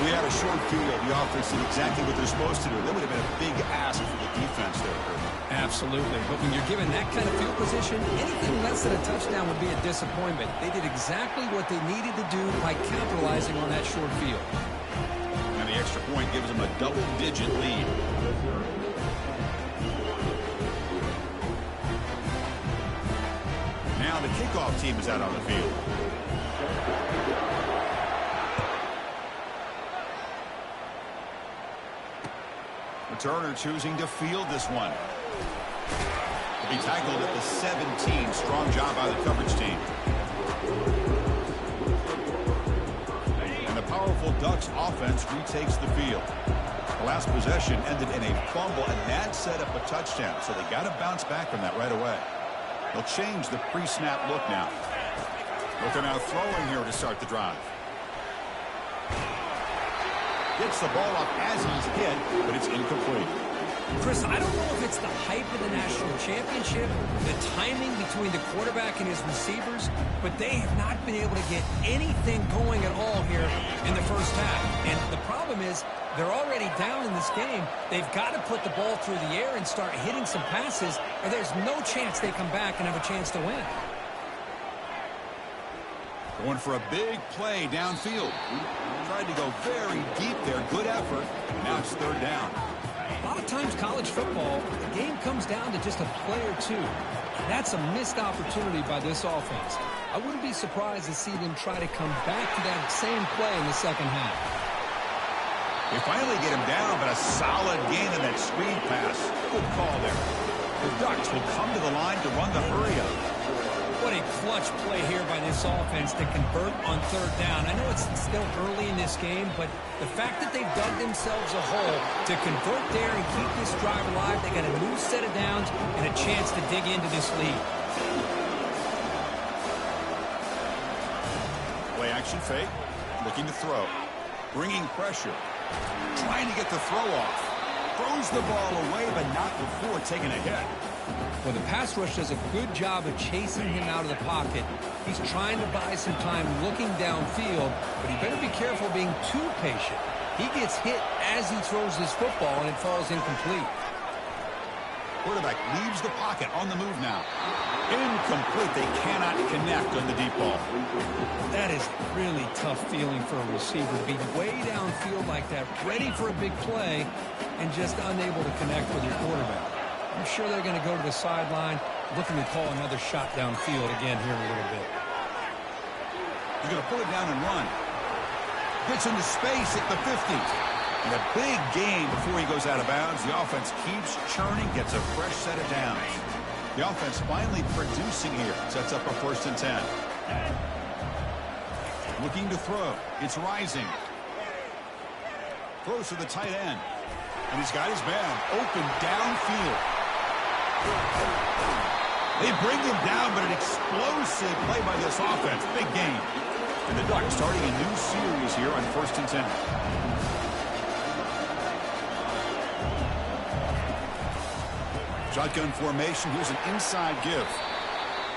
We had a short field. The offense did exactly what they're supposed to do. That would have been a big ask for the defense there, Kirby. Absolutely. But when you're given that kind of field position, anything less than a touchdown would be a disappointment. They did exactly what they needed to do by capitalizing on that short field. And the extra point gives them a double-digit lead. Now the kickoff team is out on the field. Returner choosing to field this one. To be tackled at the 17. Strong job by the coverage team. And the powerful Ducks offense retakes the field. The last possession ended in a fumble, and that set up a touchdown. So they got to bounce back from that right away. They'll change the pre-snap look now. Looking now throwing here to start the drive. Gets the ball up as he's hit, but it's incomplete. Chris, I don't know if it's the hype of the national championship, the timing between the quarterback and his receivers, but they have not been able to get anything going at all here in the first half. And the problem is they're already down in this game. They've got to put the ball through the air and start hitting some passes, or there's no chance they come back and have a chance to win. Going for a big play downfield. Tried to go very deep there. Good effort. Now it's 3rd down. A lot of times college football, the game comes down to just a play or two. That's a missed opportunity by this offense. I wouldn't be surprised to see them try to come back to that same play in the second half. They finally get him down, but a solid gain in that screen pass. Good call there. The Ducks will come to the line to run the hurry-up. What a clutch play here by this offense to convert on 3rd down. I know it's still early in this game, but the fact that they've dug themselves a hole to convert there and keep this drive alive, they got a new set of downs and a chance to dig into this lead. Play action fake, looking to throw. Bringing pressure. Trying to get the throw off. Throws the ball away, but not before taking a hit. Well, the pass rush does a good job of chasing him out of the pocket. He's trying to buy some time looking downfield, but he better be careful being too patient. He gets hit as he throws this football, and it falls incomplete. Quarterback leaves the pocket on the move now. Incomplete. They cannot connect on the deep ball. That is really tough feeling for a receiver to be way downfield like that, ready for a big play, and just unable to connect with your quarterback. I'm sure they're going to go to the sideline, looking to call another shot downfield again here in a little bit. He's going to pull it down and run. Gets into space at the 50. And a big gain before he goes out of bounds. The offense keeps churning, gets a fresh set of downs. The offense finally producing here. Sets up a 1st and 10. Looking to throw. It's Rising. Throws to the tight end. And he's got his man open downfield. They bring him down, but an explosive play by this offense. Big game. And the Ducks starting a new series here on 1st and 10. Shotgun formation. Here's an inside give.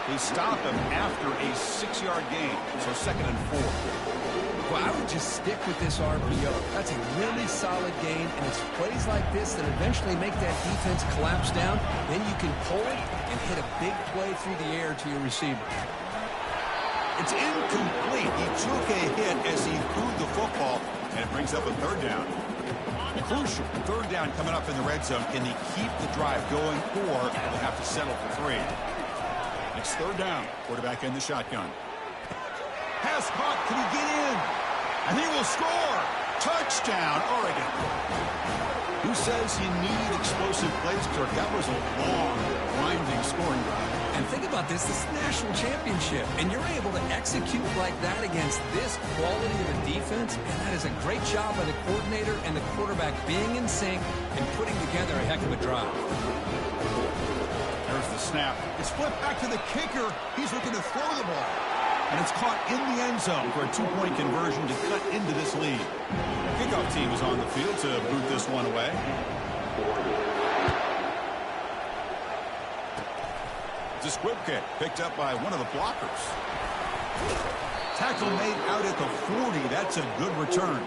They stop him after a 6-yard gain. So 2nd and 4. Well, I would just stick with this RPO. That's a really solid gain, and it's plays like this that eventually make that defense collapse down. Then you can pull it and hit a big play through the air to your receiver. It's incomplete. He took a hit as he threw the football, and it brings up a 3rd down. Crucial 3rd down coming up in the red zone. Can they keep the drive going, or will they have to settle for 3? It's 3rd down. Quarterback in the shotgun. Pass caught. Can he get in? And he will score. Touchdown, Oregon. Who says you need explosive plays, Kirk? That was a long, winding scoring drive. And think about this. This is the national championship, and you're able to execute like that against this quality of a defense, and that is a great job by the coordinator and the quarterback being in sync and putting together a heck of a drive. There's the snap. It's flipped back to the kicker. He's looking to throw the ball. And it's caught in the end zone for a 2-point conversion to cut into this lead. Kickoff team is on the field to boot this one away. It's a squib kick picked up by one of the blockers. Tackle made out at the 40. That's a good return.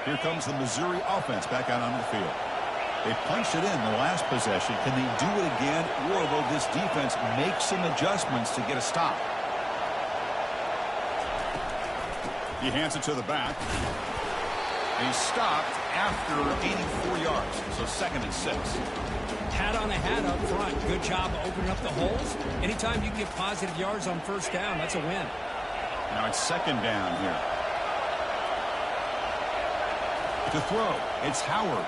Here comes the Missouri offense back out onto the field. They punched it in the last possession. Can they do it again, or will this defense make some adjustments to get a stop? He hands it to the back. And he's stopped after 84 yards, so 2nd and 6. Hat on a hat up front. Good job opening up the holes. Anytime you get positive yards on 1st down, that's a win. Now it's 2nd down here. To throw, it's Howard.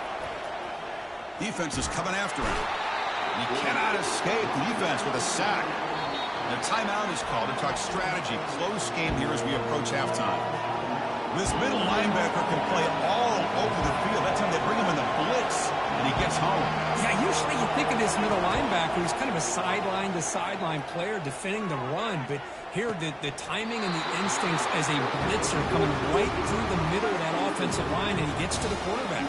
Defense is coming after him. He cannot escape the defense with a sack. The timeout is called to talk strategy. Close game here as we approach halftime. This middle linebacker can play all over the field. That's how they bring him in the blitz, and he gets home. Yeah, usually you think of this middle linebacker who's kind of a sideline-to-sideline player defending the run, but here the timing and the instincts as a blitzer coming right through the middle of that offensive line, and he gets to the quarterback.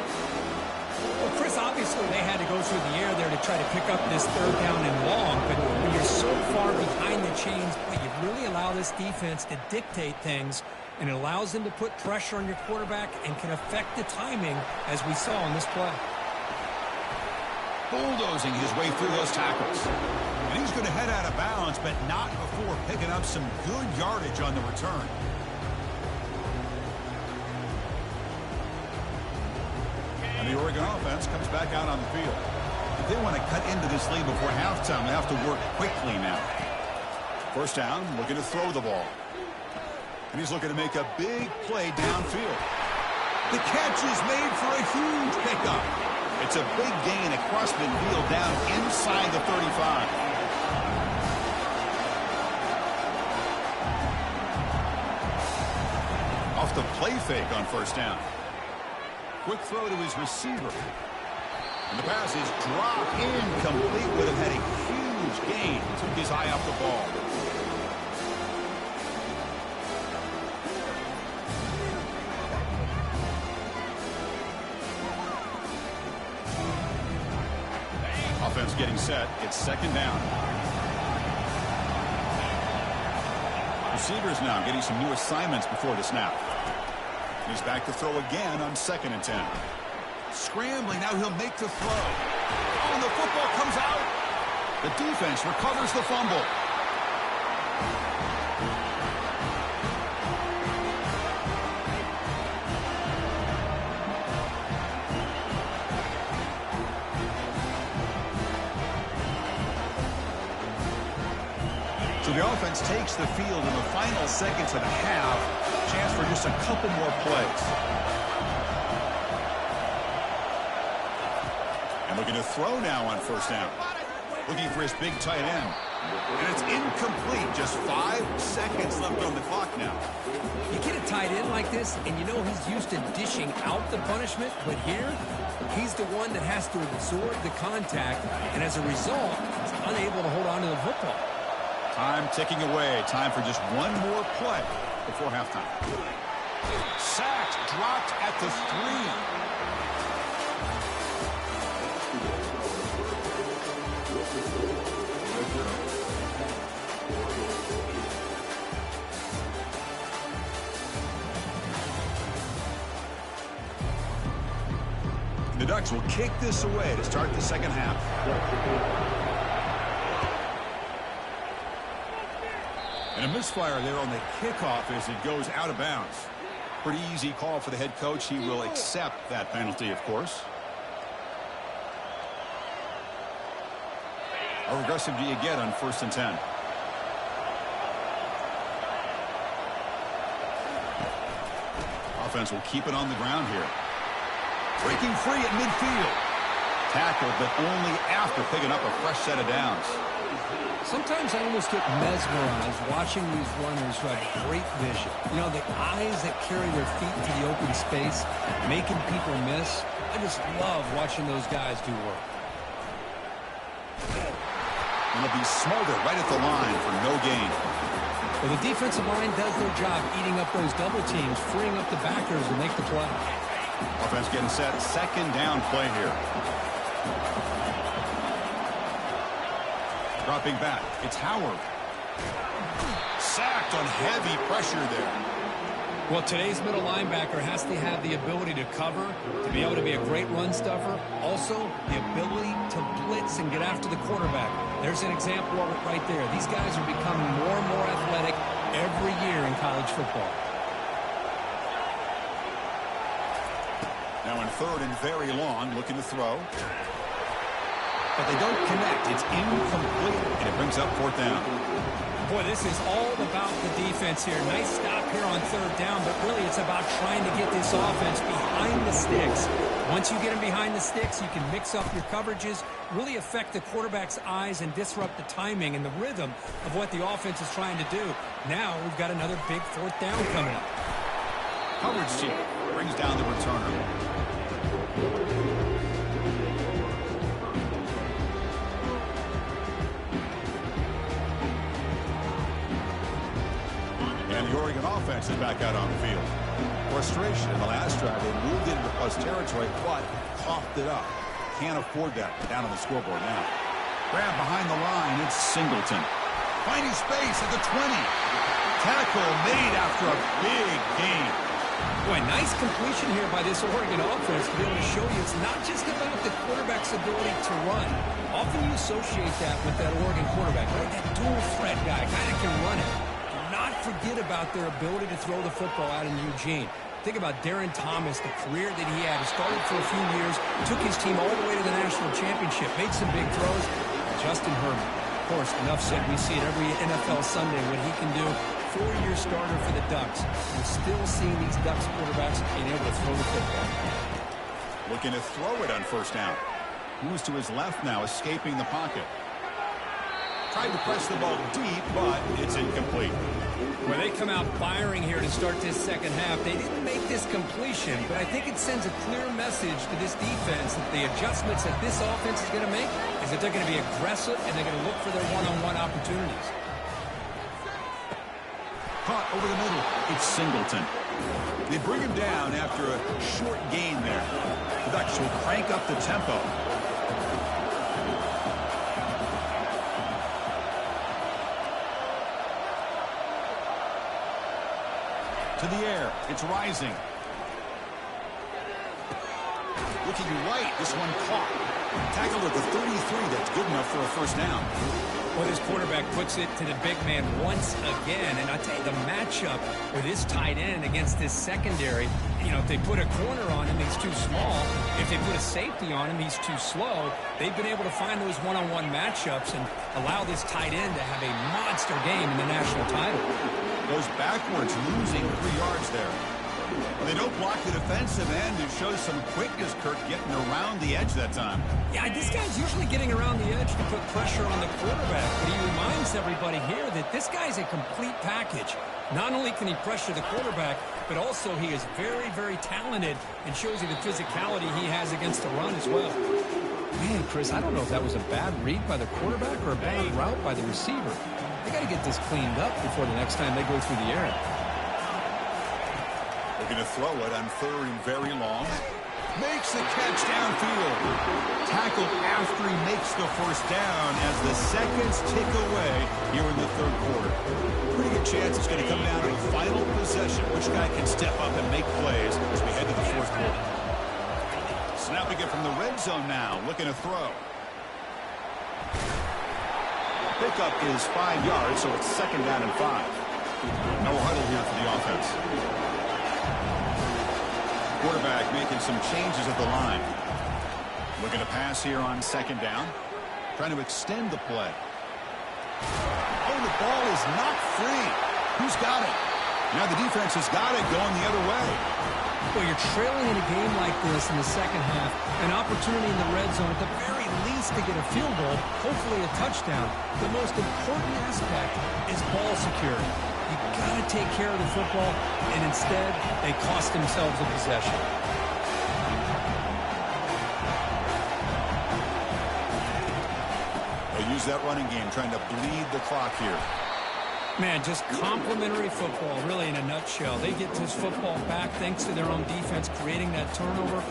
Well, Chris, obviously they had to go through the air there to try to pick up this 3rd down and long, but when you're so far behind the chains, you really allow this defense to dictate things, and it allows them to put pressure on your quarterback and can affect the timing, as we saw in this play. Bulldozing his way through those tackles. And he's going to head out of bounds, but not before picking up some good yardage on the return. And the Oregon offense comes back out on the field. If they want to cut into this lead before halftime, they have to work quickly now. 1st down, looking to throw the ball. And he's looking to make a big play downfield. The catch is made for a huge pickup. It's a big gain across midfield down inside the 35. Off the play fake on 1st down. Quick throw to his receiver. And the pass is dropped incomplete. Would have had a huge gain. Took his eye off the ball. Offense getting set. It's 2nd down. Receivers now getting some new assignments before the snap. He's back to throw again on 2nd and 10. Scrambling. Now he'll make the throw. Oh, and the football comes out. The defense recovers the fumble. So the offense takes the field in the final seconds of the half. Chance for just a couple more plays. And looking to throw now on first down. Looking for his big tight end. And it's incomplete. Just 5 seconds left on the clock now. You get a tight end like this, and you know he's used to dishing out the punishment, but here, he's the one that has to absorb the contact, and as a result, he's unable to hold on to the football. Time ticking away. Time for just one more play before halftime. Sacked, dropped at the 3. The Ducks will kick this away to start the second half. And a misfire there on the kickoff as it goes out of bounds. Pretty easy call for the head coach. He will accept that penalty, of course. How aggressive do you get on 1st and 10? Offense will keep it on the ground here. Breaking free at midfield. Tackled, but only after picking up a fresh set of downs. Sometimes I almost get mesmerized watching these runners who have great vision. You know, the eyes that carry their feet to the open space, making people miss. I just love watching those guys do work. And they'll be smothered right at the line for no gain. Well, the defensive line does their job eating up those double teams, freeing up the backers to make the play. Offense getting set. Second down play here. Dropping back. It's Howard. Sacked on heavy pressure there. Well, today's middle linebacker has to have the ability to cover, to be able to be a great run stuffer. Also, the ability to blitz and get after the quarterback. There's an example of it right there. These guys are becoming more and more athletic every year in college football. Now in 3rd and very long, looking to throw. But they don't connect. It's incomplete, and it brings up 4th down. Boy, this is all about the defense here. Nice stop here on 3rd down, but really it's about trying to get this offense behind the sticks. Once you get them behind the sticks, you can mix up your coverages, really affect the quarterback's eyes and disrupt the timing and the rhythm of what the offense is trying to do. Now we've got another big 4th down coming up. Coverage team brings down the returner. And the Oregon offense is back out on the field. Frustration in the last drive. They moved into plus territory, but coughed it up. Can't afford that. Down on the scoreboard now. Grab behind the line. It's Singleton. Finding space at the 20. Tackle made after a big gain. Boy, nice completion here by this Oregon offense to be able to show you it's not just about the quarterback's ability to run. Often you associate that with that Oregon quarterback, right? That dual threat guy, guy that can run it. Do not forget about their ability to throw the football out in Eugene. Think about Darren Thomas, the career that he had. He started for a few years, took his team all the way to the national championship, made some big throws. Justin Herbert. Of course, enough said. We see it every NFL Sunday what he can do. 4-year starter for the Ducks. We're still seeing these Ducks quarterbacks being able to throw the football. Looking to throw it on 1st down. Moves to his left now, escaping the pocket. Tried to press the ball deep, but it's incomplete. Well, they come out firing here to start this second half. They didn't make this completion, but I think it sends a clear message to this defense that the adjustments that this offense is going to make is that they're going to be aggressive and they're going to look for their one-on-one opportunities. Caught over the middle. It's Singleton. They bring him down after a short gain there. The Ducks will crank up the tempo. To the air. It's Rising. Looking right, this one caught. Tackled at the 33, that's good enough for a first down. Well, this quarterback puts it to the big man once again. And I tell you, the matchup with this tight end against this secondary, you know, if they put a corner on him, he's too small. If they put a safety on him, he's too slow. They've been able to find those one-on-one matchups and allow this tight end to have a monster game in the national title. Goes backwards, losing 3 yards there. Well, they don't block the defensive end. It shows some quickness, Kirk, getting around the edge that time. Yeah, this guy's usually getting around the edge to put pressure on the quarterback, but he reminds everybody here that this guy's a complete package. Not only can he pressure the quarterback, but also he is very, very talented and shows you the physicality he has against the run as well. Man, Chris, I don't know if that was a bad read by the quarterback or a bad route by the receiver. They got to get this cleaned up before the next time they go through the air. They're going to throw it on 3rd and very long. Makes the catch downfield. Tackled after he makes the first down as the seconds tick away here in the 3rd quarter. Pretty good chance it's going to come down to the final possession. Which guy can step up and make plays as we head to the 4th quarter. Snapping it from the red zone now. Looking to throw. Pickup is 5 yards, so it's 2nd down and 5. No huddle here for the offense. Quarterback making some changes at the line. Looking to pass here on 2nd down. Trying to extend the play. Oh, the ball is not free. Who's got it? Now the defense has got it going the other way. Well, you're trailing in a game like this in the second half. An opportunity in the red zone at the very least to get a field goal, hopefully a touchdown. The most important aspect is ball security. You got to take care of the football, and instead, they cost themselves a possession. They use that running game, trying to bleed the clock here. Man, just complimentary football, really, in a nutshell. They get this football back thanks to their own defense, creating that turnover,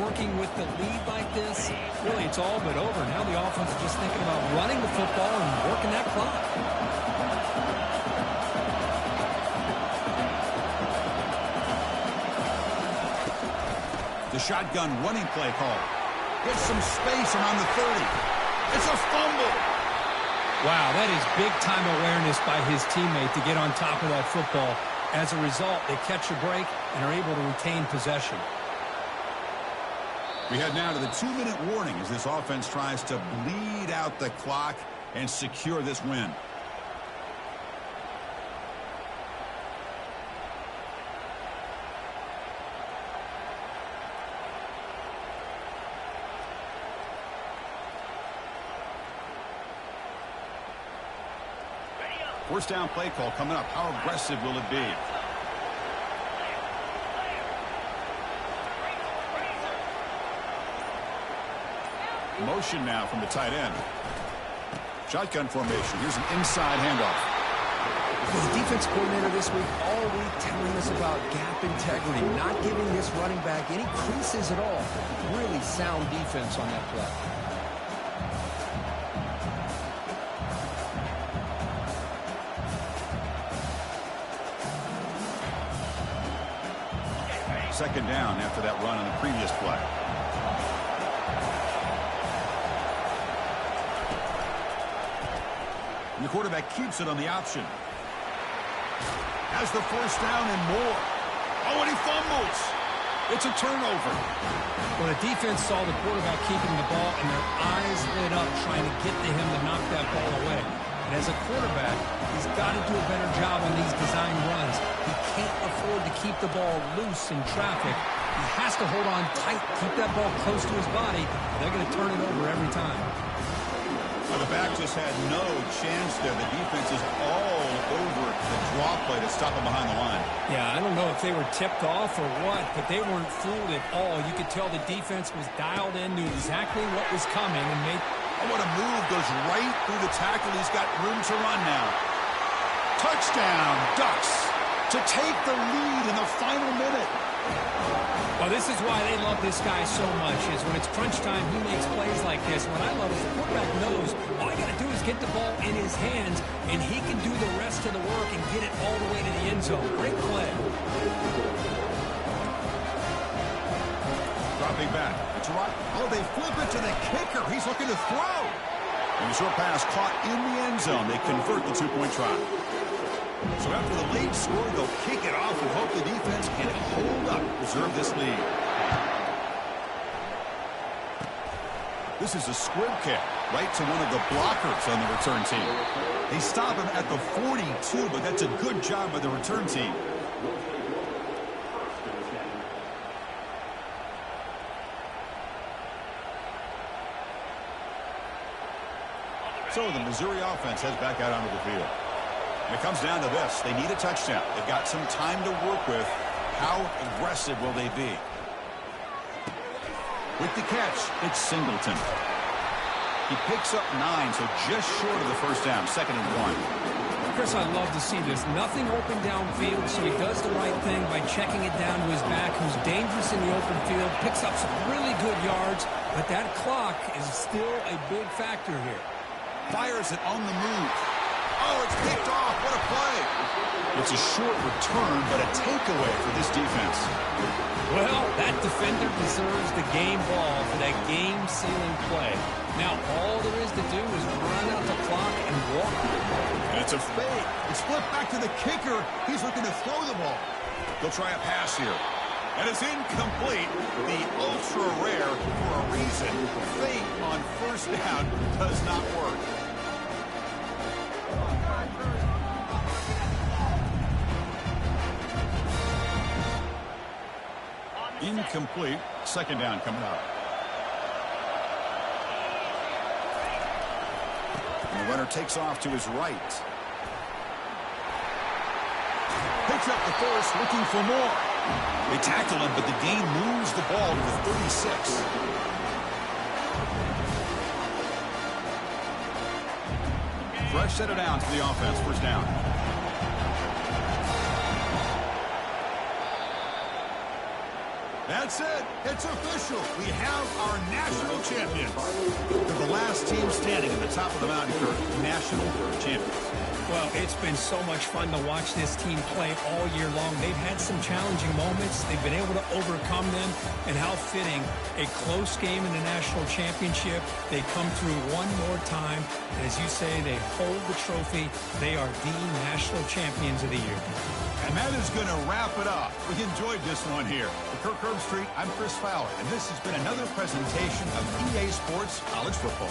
working with the lead like this. Really, it's all but over. Now the offense is just thinking about running the football and working that clock. The shotgun running play call. Gets some space around the 30. It's a fumble. Wow, that is big-time awareness by his teammate to get on top of that football. As a result, they catch a break and are able to retain possession. We head now to the 2-minute warning as this offense tries to bleed out the clock and secure this win. First down play call coming up. How aggressive will it be? Motion now from the tight end. Shotgun formation. Here's an inside handoff. Well, the defense coordinator this week all week telling us about gap integrity, not giving this running back any creases at all. Really sound defense on that play. Second down after that run on the previous play. And the quarterback keeps it on the option. Has the first down and more. Oh, and he fumbles. It's a turnover. Well, the defense saw the quarterback keeping the ball, and their eyes lit up trying to get to him to knock that ball away. And as a quarterback, he's got to do a better job on these design runs. He can't afford to keep the ball loose in traffic. He has to hold on tight, keep that ball close to his body. They're going to turn it over every time. Well, the back just had no chance there. The defense is all over the draw play to stop him behind the line. Yeah, I don't know if they were tipped off or what, but they weren't fooled at all. You could tell the defense was dialed in, knew exactly what was coming, and made... Oh, what a move. Goes right through the tackle. He's got room to run now. Touchdown, Ducks, to take the lead in the final minute. Well, this is why they love this guy so much, is when it's crunch time, he makes plays like this. What I love is the quarterback knows all you got to do is get the ball in his hands, and he can do the rest of the work and get it all the way to the end zone. Great play. Drop dropping back. It's right. Oh, they flip it to the kicker. He's looking to throw. And the short pass caught in the end zone. They convert the two-point try. So after the late score, they'll kick it off and hope the defense can hold up, preserve this lead. This is a squib kick right to one of the blockers on the return team. They stop him at the 42, but that's a good job by the return team. So the Missouri offense heads back out onto the field. And it comes down to this. They need a touchdown. They've got some time to work with. How aggressive will they be? With the catch, it's Singleton. He picks up 9, so just short of the first down, 2nd and 1. Chris, I love to see this. Nothing open downfield, so he does the right thing by checking it down to his back, who's dangerous in the open field, picks up some really good yards, but that clock is still a big factor here. Fires it on the move. Oh, it's picked off. What a play. It's a short return, but a takeaway for this defense. Well, that defender deserves the game ball for that game-sealing play. Now, all there is to do is run out the clock and walk. And it's a fake. It's flipped back to the kicker. He's looking to throw the ball. They'll try a pass here. And it's incomplete. The ultra rare for a reason. Fake on first down does not work. Incomplete. 2nd down coming up. And the runner takes off to his right. Picks up the first, looking for more. They tackle him, but the gain moves the ball to the 36. Fresh set of downs for the offense. First down. That's it. It's official. We have our national champions. They're the last team standing at the top of the mountain for national champions. Well, it's been so much fun to watch this team play all year long. They've had some challenging moments. They've been able to overcome them. And how fitting, a close game in the national championship. They come through one more time. And as you say, they hold the trophy. They are the national champions of the year. And that is going to wrap it up. We enjoyed this one here. For Kirk Herbstreit, I'm Chris Fowler. And this has been another presentation of EA Sports College Football.